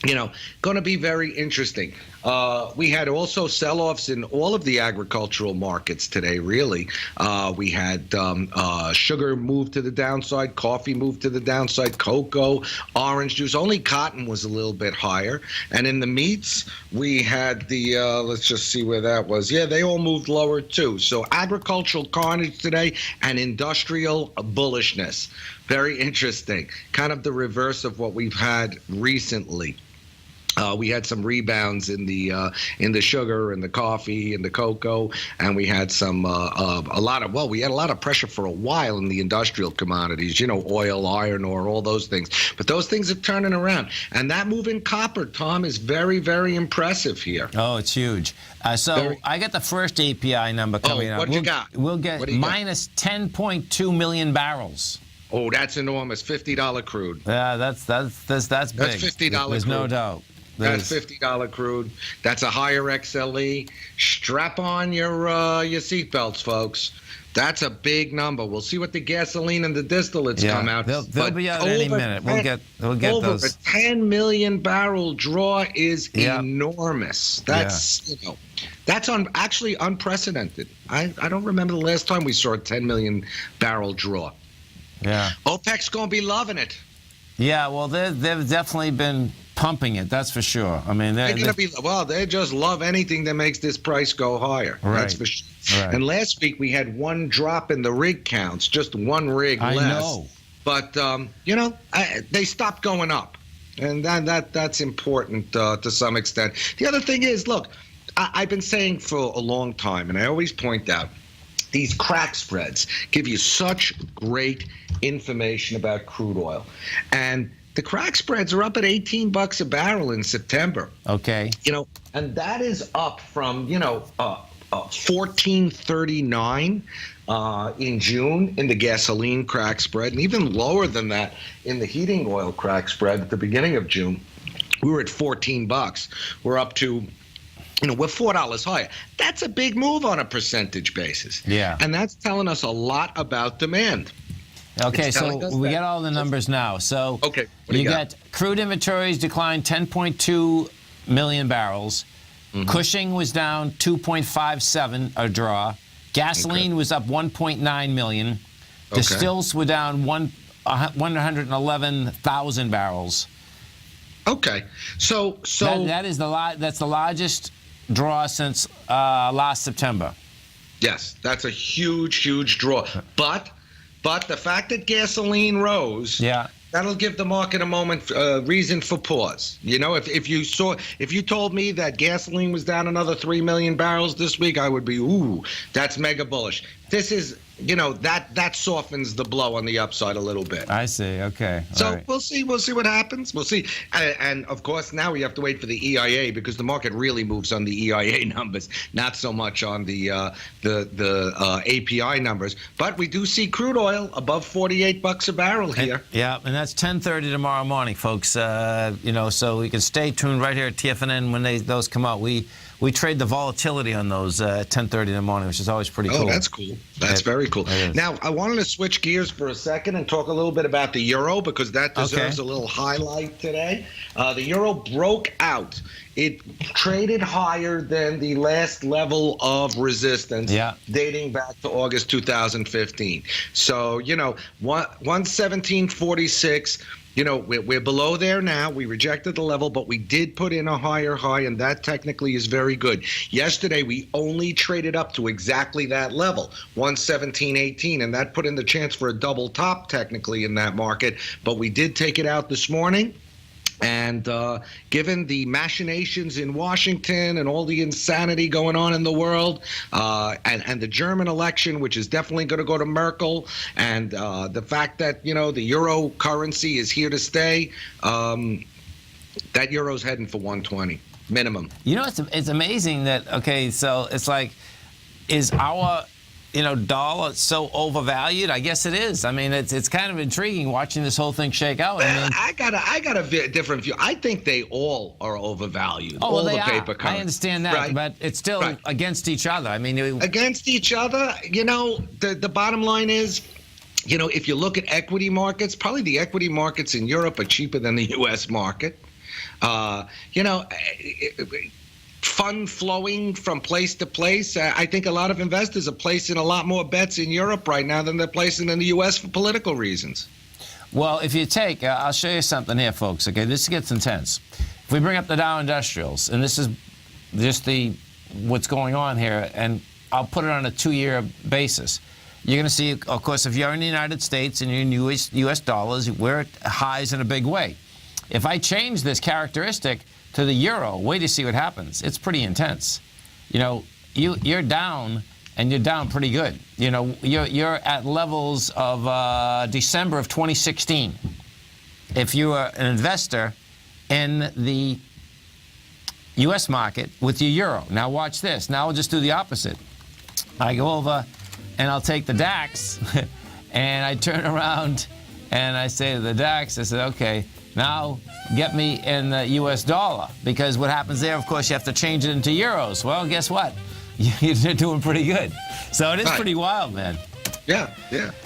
you know, going to be very interesting. We had also sell-offs in all of the agricultural markets today, really. We had sugar move to the downside, coffee move to the downside, cocoa, orange juice. Only cotton was a little bit higher. And in the meats, we had the, let's just see where that was. Yeah, they all moved lower too. So agricultural carnage today and industrial bullishness. Very interesting. Kind of the reverse of what we've had recently. We had some rebounds in the sugar and the coffee and the cocoa, and we had we had a lot of pressure for a while in the industrial commodities, you know, oil, iron ore, all those things. But those things are turning around, and that move in copper, Tom, is very, very impressive here. Oh, it's huge. I got the first API number coming up. What you got? We'll get minus 10.2 million barrels. Oh, that's enormous. $50 crude. Yeah, that's big. That's $50 There's crude. No doubt. That's $50 crude. That's a higher XLE. Strap on your seatbelts, folks. That's a big number. We'll see what the gasoline and the distillates come out. They'll be out any minute. We'll get over those. A 10 million barrel draw is enormous. That's that's actually unprecedented. I don't remember the last time we saw a 10 million barrel draw. Yeah. OPEC's going to be loving it. Yeah, well, they've definitely been pumping it. That's for sure. I mean, they just love anything that makes this price go higher. Right. That's for sure. Right. And last week we had one drop in the rig counts, just one rig less. I know. But they stopped going up, and that's important to some extent. The other thing is, look, I've been saying for a long time, and I always point out, these crack spreads give you such great information about crude oil. And the crack spreads are up at $18 a barrel in September. Okay. And that is up from, $14.39 in June in the gasoline crack spread, and even lower than that in the heating oil crack spread at the beginning of June. We were at $14. We're up to we're $4 higher. That's a big move on a percentage basis. Yeah. And that's telling us a lot about demand. Okay, so we got all the numbers now. So okay, you got crude inventories declined 10.2 million barrels. Mm-hmm. Cushing was down 2.57 a draw. Gasoline was up 1.9 million. Distills were down 111,000 barrels. Okay, so that's the largest draw since last September. Yes, that's a huge draw. But the fact that gasoline rose, that'll give the market a moment reason for pause. If you told me that gasoline was down another 3 million barrels this week, I would be, that's mega bullish. This is that softens the blow on the upside a little bit. I see. Okay. So All right. we'll see what happens. We'll see. And of course, now we have to wait for the EIA because the market really moves on the EIA numbers, not so much on the API numbers. But we do see crude oil above $48 a barrel here. Yeah, and that's 10:30 tomorrow morning, folks. So you can stay tuned right here at TFNN when those come out. We trade the volatility on those at 10:30 in the morning, which is always pretty cool. Oh, that's cool. That's very cool. Now, I wanted to switch gears for a second and talk a little bit about the euro because that deserves a little highlight today. The euro broke out. It traded higher than the last level of resistance dating back to August 2015. So, 117.46. We're below there now. We rejected the level, but we did put in a higher high, and that technically is very good. Yesterday, we only traded up to exactly that level, 117.18, and that put in the chance for a double top technically in that market. But we did take it out this morning. And given the machinations in Washington and all the insanity going on in the world, and the German election, which is definitely going to go to Merkel, and the fact that, the euro currency is here to stay, that euro's heading for 120 minimum. It's amazing that, so it's like, is our dollar so overvalued? I guess it is. I mean, it's kind of intriguing watching this whole thing shake out. Well, I got a different view. I think they all are overvalued. Oh, well, all they the are. paper currency. I understand that, right? but it's still against each other. I mean, against each other. The bottom line is, if you look at equity markets, probably the equity markets in Europe are cheaper than the U.S. market. Fund flowing from place to place. I think a lot of investors are placing a lot more bets in Europe right now than they're placing in the U.S. for political reasons. Well, if you take, I'll show you something here, folks. Okay, this gets intense. If we bring up the Dow Industrials, and this is just what's going on here, and I'll put it on a 2-year basis. You're going to see, of course, if you're in the United States and you're in U.S. dollars, we're at highs in a big way. If I change this characteristic to the euro, wait to see what happens. It's pretty intense. You're down, and you're down pretty good. You're at levels of December of 2016. If you are an investor in the U.S. market with your euro. Now watch this. Now I'll just do the opposite. I go over, and I'll take the DAX, and I turn around, and I say to the DAX, I said, okay, now get me in the U.S. dollar, because what happens there, of course, you have to change it into euros. Well, guess what? You're doing pretty good. So it is pretty wild, man. Yeah,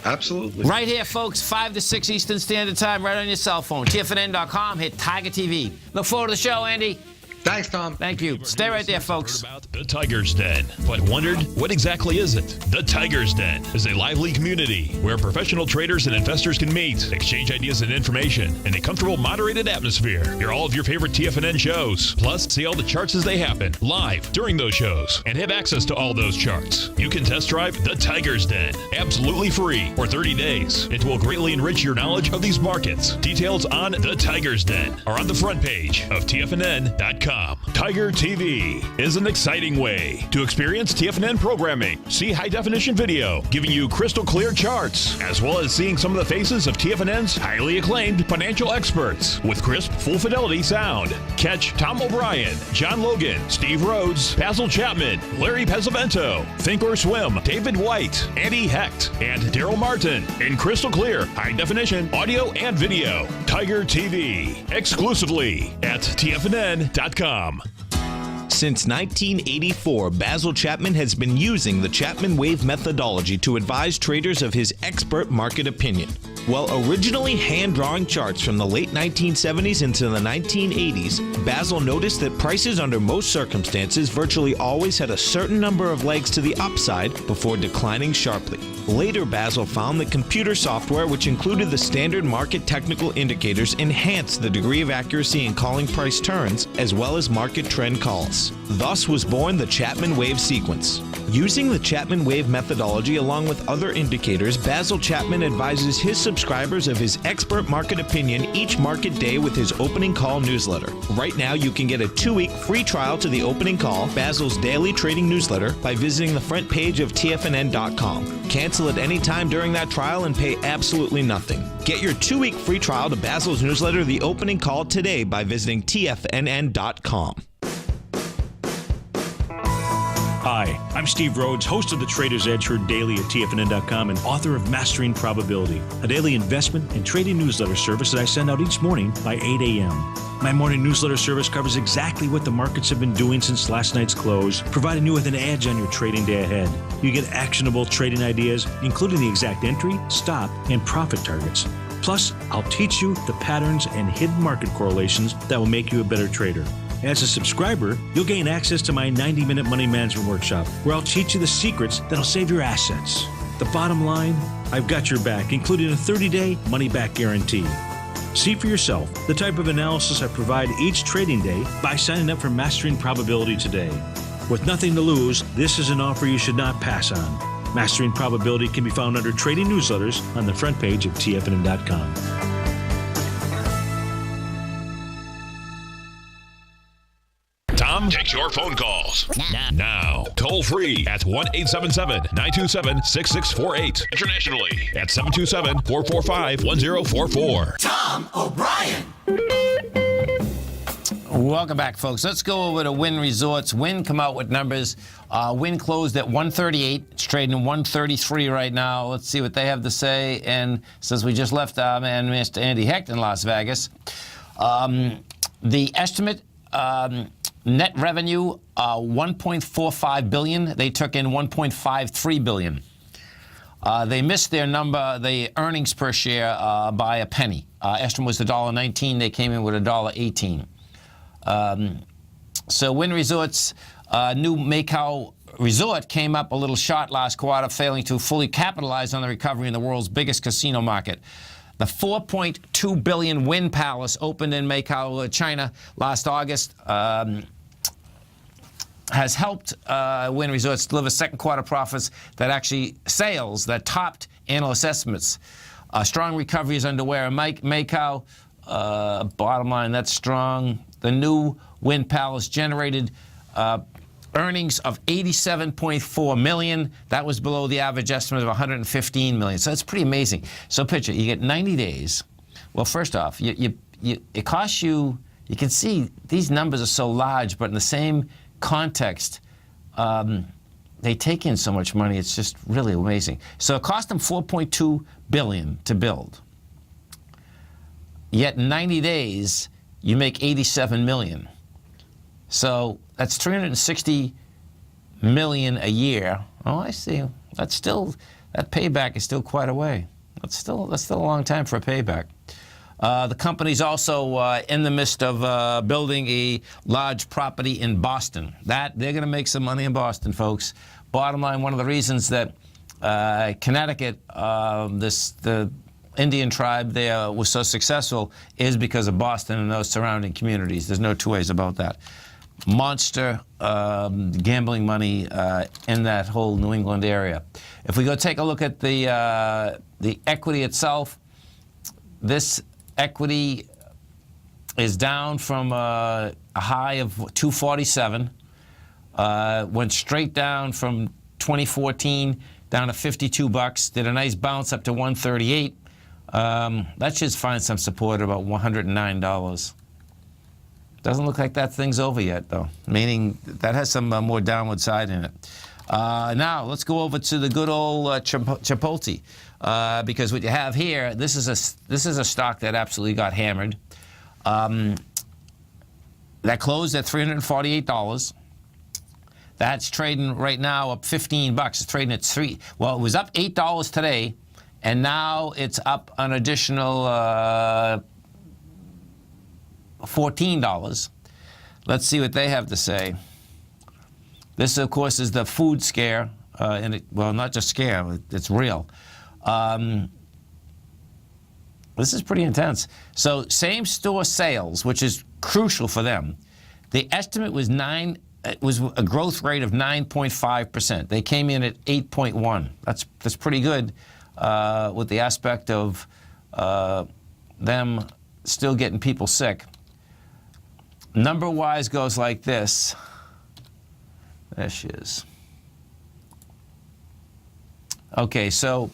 absolutely. Right here, folks, 5 to 6 Eastern Standard Time, right on your cell phone. TFNN.com, hit Tiger TV. Look forward to the show, Andy. Thanks, Tom. Thank you. Stay right there, folks. About the Tiger's Den, but wondered, what exactly is it? The Tiger's Den is a lively community where professional traders and investors can meet, exchange ideas and information in a comfortable, moderated atmosphere. Hear all of your favorite TFNN shows, plus see all the charts as they happen live during those shows, and have access to all those charts. You can test drive the Tiger's Den absolutely free for 30 days. It will greatly enrich your knowledge of these markets. Details on the Tiger's Den are on the front page of TFNN.com. Tiger TV is an exciting way to experience TFNN programming. See high-definition video giving you crystal clear charts, as well as seeing some of the faces of TFNN's highly acclaimed financial experts with crisp, full-fidelity sound. Catch Tom O'Brien, John Logan, Steve Rhodes, Basil Chapman, Larry Pesavento, Think or Swim, David White, Andy Hecht, and Daryl Martin in crystal clear, high-definition audio and video. Tiger TV, exclusively at TFNN.com. Since 1984, Basil Chapman has been using the Chapman Wave methodology to advise traders of his expert market opinion. While originally hand-drawing charts from the late 1970s into the 1980s, Basil noticed that prices under most circumstances virtually always had a certain number of legs to the upside before declining sharply. Later, Basil found that computer software, which included the standard market technical indicators, enhanced the degree of accuracy in calling price turns, as well as market trend calls. Thus was born the Chapman Wave sequence. Using the Chapman Wave methodology along with other indicators, Basil Chapman advises his subscribers subscribers of his expert market opinion each market day with his opening call newsletter. Right now, you can get a 2-week free trial to the opening call, Basil's daily trading newsletter, by visiting the front page of TFNN.com. Cancel at any time during that trial and pay absolutely nothing. Get your 2-week free trial to Basil's newsletter, The Opening Call, today by visiting TFNN.com. Hi, I'm Steve Rhodes, host of the Trader's Edge, heard daily at TFNN.com and author of Mastering Probability, a daily investment and trading newsletter service that I send out each morning by 8 a.m. My morning newsletter service covers exactly what the markets have been doing since last night's close, providing you with an edge on your trading day ahead. You get actionable trading ideas, including the exact entry, stop, and profit targets. Plus, I'll teach you the patterns and hidden market correlations that will make you a better trader. As a subscriber, you'll gain access to my 90-minute money management workshop, where I'll teach you the secrets that'll save your assets. The bottom line, I've got your back, including a 30-day money-back guarantee. See for yourself the type of analysis I provide each trading day by signing up for Mastering Probability today. With nothing to lose, this is an offer you should not pass on. Mastering Probability can be found under Trading Newsletters on the front page of TFNN.com. Tom takes your phone calls now. Toll free at 1-877-927-6648. Internationally at 727-445-1044. Tom O'Brien. Welcome back, folks. Let's go over to Wynn Resorts. Wynn come out with numbers. Wynn closed at 138. It's trading 133 right now. Let's see what they have to say. And since we just left our man, Mr. Andy Hecht in Las Vegas, the estimate net revenue, $1.45 billion. They took in $1.53 billion. They missed their number, the earnings per share, by a penny. Estimate was $1.19. They came in with $1.18. So Wynn Resorts, new Macau resort came up a little short last quarter, failing to fully capitalize on the recovery in the world's biggest casino market. The $4.2 billion Wynn Palace opened in Macau, China, last August, has helped Wynn Resorts deliver second quarter profits sales that topped analyst estimates. Strong recovery is underway in Macau. Bottom line, that's strong. The new Wynn Palace generated earnings of $87.4 million. That was below the average estimate of $115 million. So that's pretty amazing. So picture, you get 90 days. Well, first off, it costs you, you can see these numbers are so large, but in the same context, they take in so much money. It's just really amazing. So it cost them $4.2 billion to build. Yet in 90 days, you make $87 million. So that's $360 million a year. Oh, I see. That payback is still quite a way. That's still a long time for a payback. The company's also in the midst of building a large property in Boston. They're going to make some money in Boston, folks. Bottom line, one of the reasons that Connecticut, the Indian tribe there, was so successful is because of Boston and those surrounding communities. There's no two ways about that. Monster gambling money in that whole New England area. If we go take a look at the equity itself, this equity is down from a high of 247, went straight down from 2014 down to $52, did a nice bounce up to 138. That should find some support about $109. Doesn't look like that thing's over yet, though, meaning that has some more downward side in it. Now, let's go over to the good old Chipotle, because what you have here, this is a stock that absolutely got hammered. That closed at $348. That's trading right now up $15. It's trading at it was up $8 today, and now it's up an additional $14. Let's see what they have to say. This, of course, is the food scare, well, not just scare, it's real. This is pretty intense. So same-store sales, which is crucial for them, the estimate was a growth rate of 9.5%. They came in at 8.1. That's pretty good with the aspect of them still getting people sick. Number-wise goes like this. There she is. Okay, so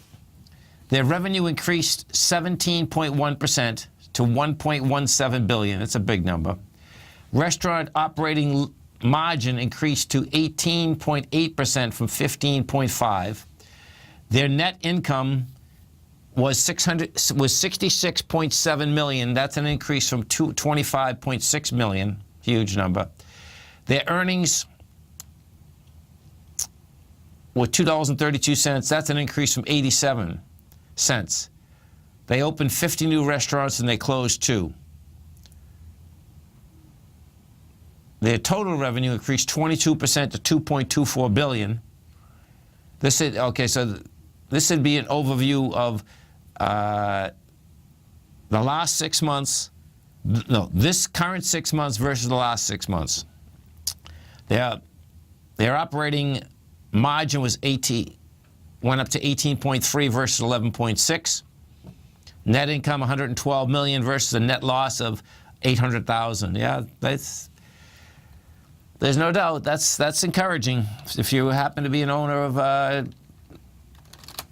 their revenue increased 17.1% to $1.17 billion. That's a big number. Restaurant operating margin increased to 18.8% from 15.5%. Their net income was $66.7 million. That's an increase from $25.6 million. Huge number. Their earnings were $2.32. That's an increase from 87 cents. They opened 50 new restaurants and they closed 2. Their total revenue increased 22% to $2.24 billion. This is okay. So this would be an overview of the last 6 months. No, this current 6 months versus the last 6 months. Their operating margin was went up to 18.3 versus 11.6. Net income $112 million versus a net loss of $800,000. Yeah, there's no doubt that's encouraging. If you happen to be an owner of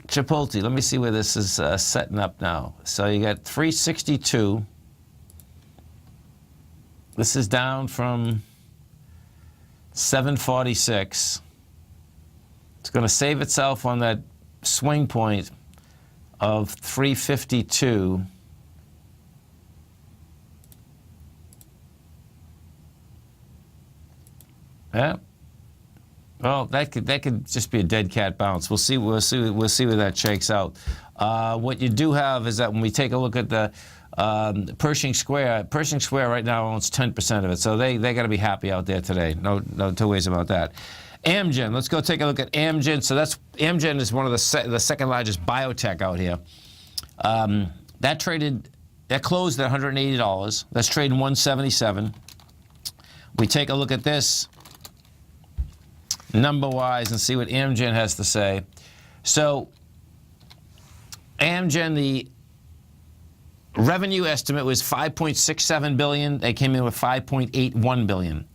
Chipotle, let me see where this is setting up now. So you got 362. This is down from 746. It's going to save itself on that swing point of 352. Yeah. Well, that could just be a dead cat bounce. We'll see where that shakes out. What you do have is that when we take a look at the Pershing Square right now owns 10% of it, so they got to be happy out there today. No two ways about that. Amgen, let's go take a look at Amgen. So Amgen is one of the second largest biotech out here. That closed at $180. That's trading $177. We take a look at this number-wise and see what Amgen has to say. So Amgen, the revenue estimate was $5.67 billion. They came in with $5.81 billion.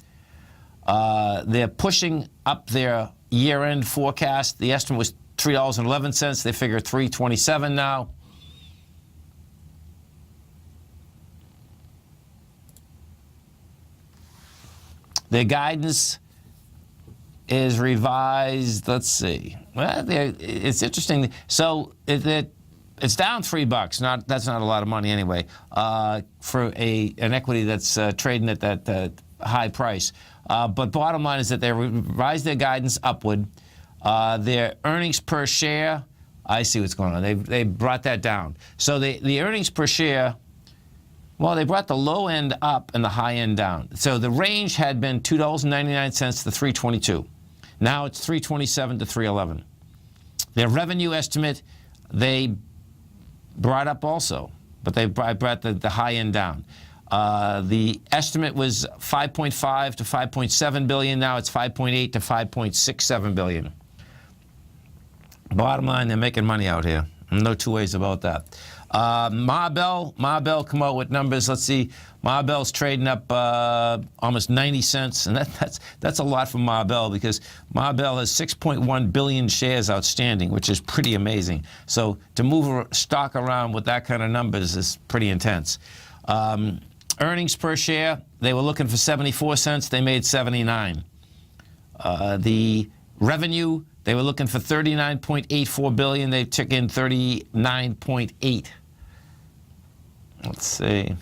They're pushing up their year-end forecast. The estimate was $3.11. They figure $3.27 now. Their guidance is revised. Let's see. Well, it's interesting. So it's down $3. That's not a lot of money anyway for an equity that's trading at that high price. But bottom line is that they revised their guidance upward. Their earnings per share, I see what's going on. They brought that down. So the earnings per share, well, they brought the low end up and the high end down. So the range had been $2.99 to $3.22. Now it's $3.27 to $3.11. Their revenue estimate, they brought up also, but they brought the high end down. The estimate was $5.5 to $5.7 billion. Now it's $5.8 to $5.67 billion. Bottom line, they're making money out here. No two ways about that. Marbell come out with numbers. Let's see. Marbell's trading up almost 90 cents, and that's a lot for Marbell because Marbell has 6.1 billion shares outstanding, which is pretty amazing. So to move a stock around with that kind of numbers is pretty intense. Earnings per share, they were looking for 74 cents. They made 79. The revenue, they were looking for $39.84 billion. They took in $39.8. Let's see.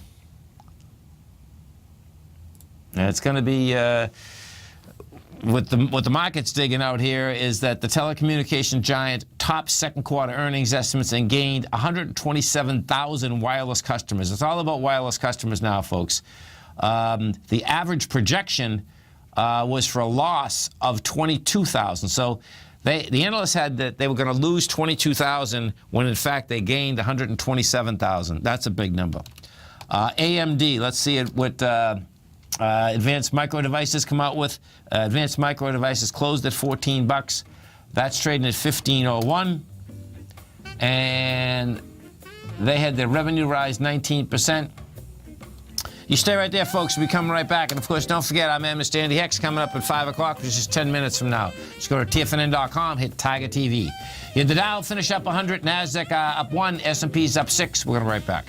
It's going to be what the market's digging out here is that the telecommunication giant topped second quarter earnings estimates and gained 127,000 wireless customers. It's all about wireless customers now, folks. The average projection was for a loss of 22,000. So the analysts had that they were going to lose 22,000 when in fact they gained 127,000. That's a big number. AMD, let's see what Advanced Micro Devices come out with. Advanced Micro Devices closed at $14. That's trading at $15.01. And They had their revenue rise 19%. You stay right there, folks. We'll be coming right back. And, of course, don't forget, I'm Mr. Andy Hex coming up at 5 o'clock, which is just 10 minutes from now. Just go to TFNN.com, hit Tiger TV. The Dow finish up 100, NASDAQ up 1, S&P's up 6. We're going to be right back.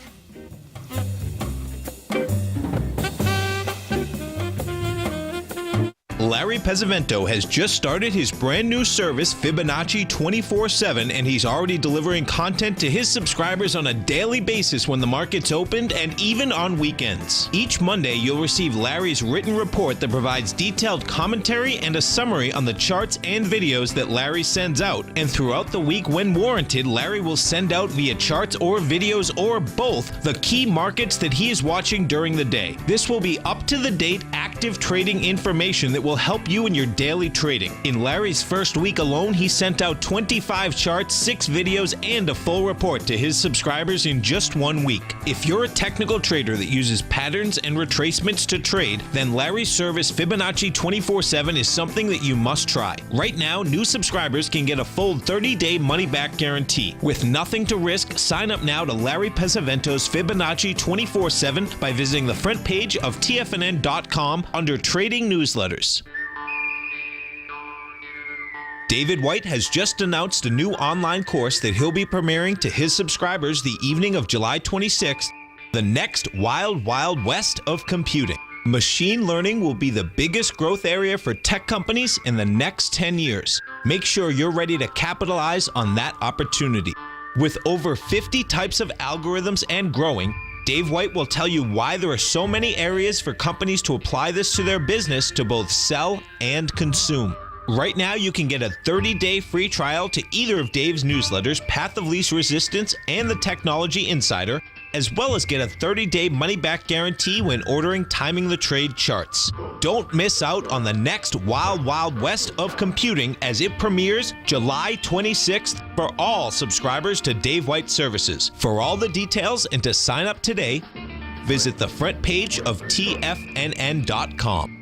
Larry Pesavento has just started his brand new service, Fibonacci 24/7, and he's already delivering content to his subscribers on a daily basis when the market's opened and even on weekends. Each Monday, you'll receive Larry's written report that provides detailed commentary and a summary on the charts and videos that Larry sends out. And throughout the week, when warranted, Larry will send out via charts or videos or both the key markets that he is watching during the day. This will be up-to-the-date active trading information that will help you in your daily trading. In Larry's first week alone, he sent out 25 charts, 6 videos, and a full report to his subscribers in just 1 week. If you're a technical trader that uses patterns and retracements to trade, then Larry's service Fibonacci 24/7 is something that you must try. Right now, new subscribers can get a full 30-day money-back guarantee. With nothing to risk, sign up now to Larry Pesavento's Fibonacci 24/7 by visiting the front page of TFNN.com under Trading Newsletters. David White has just announced a new online course that he'll be premiering to his subscribers the evening of July 26th, The Next Wild Wild West of Computing. Machine learning will be the biggest growth area for tech companies in the next 10 years. Make sure you're ready to capitalize on that opportunity. With over 50 types of algorithms and growing, Dave White will tell you why there are so many areas for companies to apply this to their business to both sell and consume. Right now, you can get a 30-day free trial to either of Dave's newsletters, Path of Least Resistance and The Technology Insider, as well as get a 30-day money-back guarantee when ordering Timing the Trade charts. Don't miss out on the next Wild Wild West of computing as it premieres July 26th for all subscribers to Dave White services. For all the details and to sign up today, visit the front page of TFNN.com.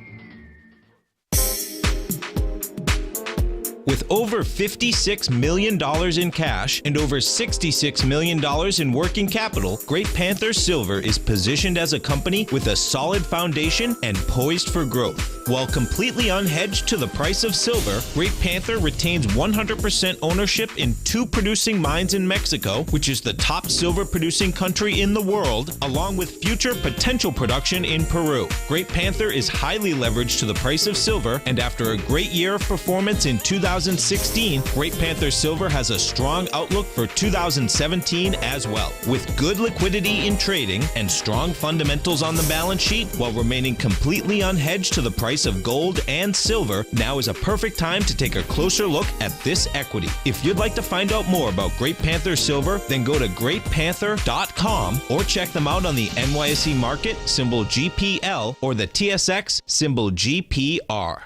With over $56 million in cash and over $66 million in working capital, Great Panther Silver is positioned as a company with a solid foundation and poised for growth. While completely unhedged to the price of silver, Great Panther retains 100% ownership in 2 producing mines in Mexico, which is the top silver producing country in the world, along with future potential production in Peru. Great Panther is highly leveraged to the price of silver, and after a great year of performance in 2016, Great Panther Silver has a strong outlook for 2017 as well. With good liquidity in trading and strong fundamentals on the balance sheet, while remaining completely unhedged to the price of gold and silver, now is a perfect time to take a closer look at this equity. If you'd like to find out more about Great Panther Silver, then go to greatpanther.com or check them out on the NYSE market, symbol GPL, or the TSX, symbol GPR.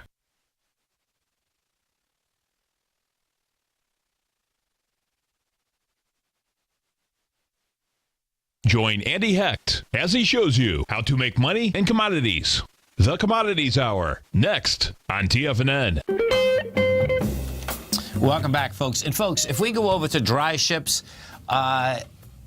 Join Andy Hecht as he shows you how to make money in commodities. The Commodities Hour, next on TFNN. Welcome back, folks. And, folks, if we go over to dry ships,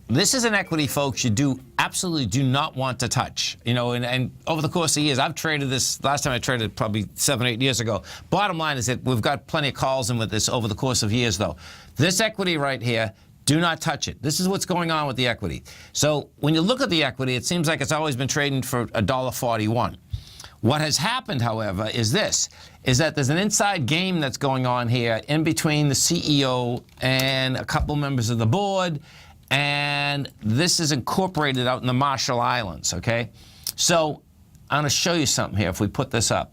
this is an equity, folks, you absolutely do not want to touch. You know, and over the course of years, I've traded this. Last time I traded probably 7 or 8 years ago. Bottom line is that we've got plenty of calls in with this over the course of years, though. This equity right here, do not touch it. This is what's going on with the equity. So when you look at the equity, it seems like it's always been trading for $1.41. What has happened, however, is that there's an inside game that's going on here in between the CEO and a couple members of the board, and this is incorporated out in the Marshall Islands, okay? So I'm going to show you something here if we put this up,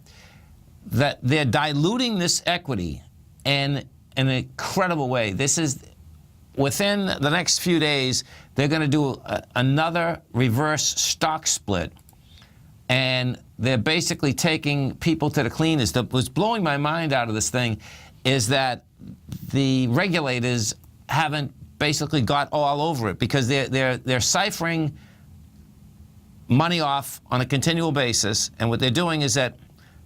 that they're diluting this equity in an incredible way. This is, within the next few days, they're going to do another reverse stock split, and they're basically taking people to the cleaners. What was blowing my mind out of this thing is that the regulators haven't basically got all over it, because they're ciphering money off on a continual basis, and what they're doing is that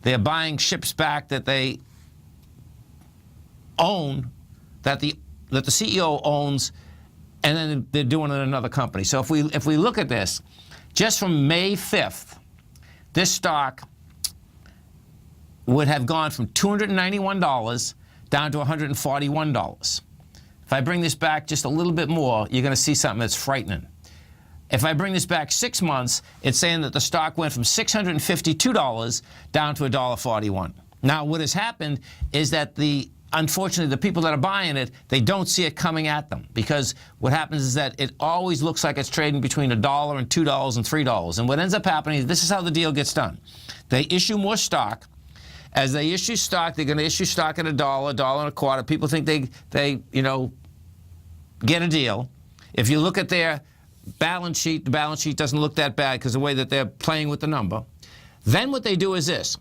they're buying ships back that they own, that the CEO owns and then they're doing it in another company. So if we look at this, just from May 5th, this stock would have gone from $291 down to $141. If I bring this back just a little bit more, you're going to see something that's frightening. If I bring this back 6 months, it's saying that the stock went from $652 down to $1.41. Now, what has happened is that unfortunately, the people that are buying it, they don't see it coming at them, because what happens is that it always looks like it's trading between $1 and $2 and $3. And what ends up happening, this is how the deal gets done. They issue more stock. As they issue stock, they're going to issue stock at $1, $1.25. People think they get a deal. If you look at their balance sheet, the balance sheet doesn't look that bad because of the way that they're playing with the number. Then what they do is this.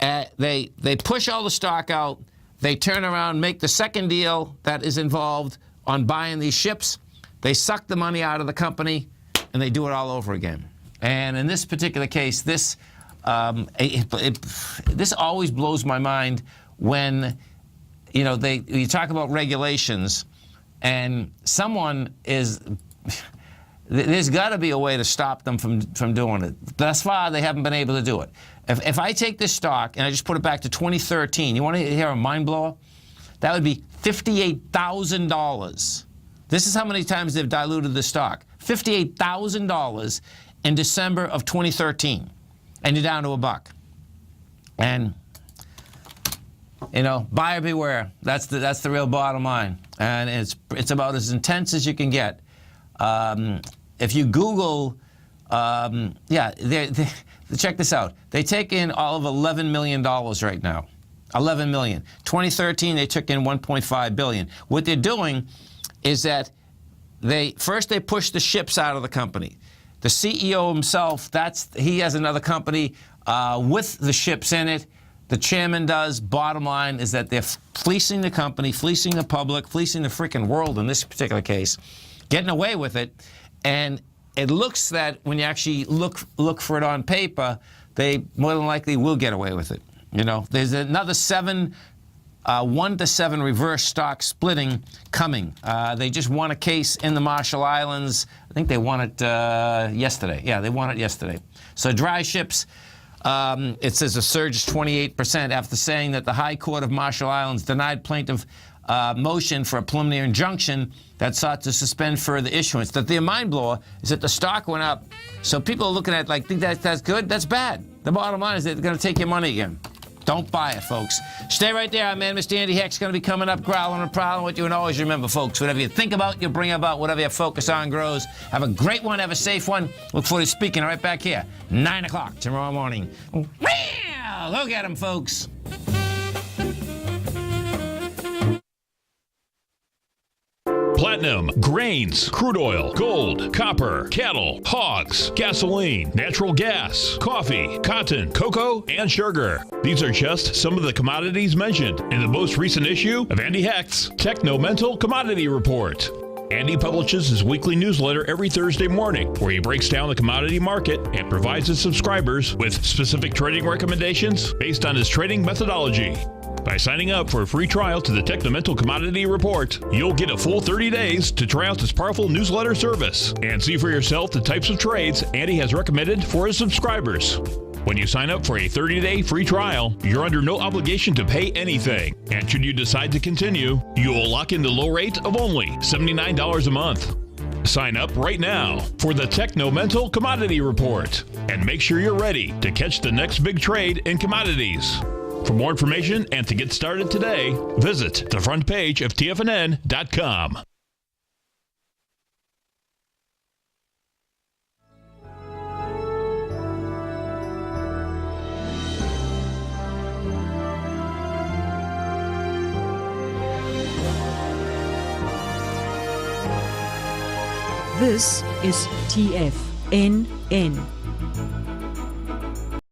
They push all the stock out. They turn around, make the second deal that is involved on buying these ships. They suck the money out of the company, and they do it all over again. And in this particular case, this always blows my mind when, you talk about regulations, and someone is. There's got to be a way to stop them from doing it. Thus far, they haven't been able to do it. If I take this stock and I just put it back to 2013, you want to hear a mind blower? That would be $58,000. This is how many times they've diluted the stock. $58,000 in December of 2013, and you're down to $1. And buyer beware. That's the real bottom line, and it's about as intense as you can get. If you Google, check this out. They take in all of $11 million right now. 11 million. 2013, they took in 1.5 billion. What they're doing is that they push the ships out of the company. The CEO himself, he has another company with the ships in it. The chairman does. Bottom line is that they're fleecing the company, fleecing the public, fleecing the freaking world in this particular case, getting away with it. And it looks that when you actually look for it on paper, they more than likely will get away with it. There's another 1 to 7 reverse stock splitting coming. They just won a case in the Marshall Islands. I think they won it yesterday. Yeah, they won it yesterday. So dry ships, it says a surge is 28% after saying that the High Court of Marshall Islands denied plaintiff motion for a preliminary injunction that sought to suspend further issuance. The mind blower is that the stock went up. So people are looking at it think that's good? That's bad. The bottom line is that they're going to take your money again. Don't buy it, folks. Stay right there, man. Mr. Andy Heck's going to be coming up, growling and prowling with you. And always remember, folks, whatever you think about, you bring about. Whatever you focus on grows. Have a great one. Have a safe one. Look forward to speaking right back here, 9 o'clock tomorrow morning. Well, look at them, folks. Platinum, grains, crude oil, gold, copper, cattle, hogs, gasoline, natural gas, coffee, cotton, cocoa, and sugar. These are just some of the commodities mentioned in the most recent issue of Andy Hecht's Technomental Commodity Report. Andy publishes his weekly newsletter every Thursday morning, where he breaks down the commodity market and provides his subscribers with specific trading recommendations based on his trading methodology. By signing up for a free trial to the Technomental Commodity Report, you'll get a full 30 days to try out this powerful newsletter service and see for yourself the types of trades Andy has recommended for his subscribers. When you sign up for a 30-day free trial, you're under no obligation to pay anything. And should you decide to continue, you will lock in the low rate of only $79 a month. Sign up right now for the Technomental Commodity Report and make sure you're ready to catch the next big trade in commodities. For more information and to get started today, visit the front page of TFNN.com. This is TFNN.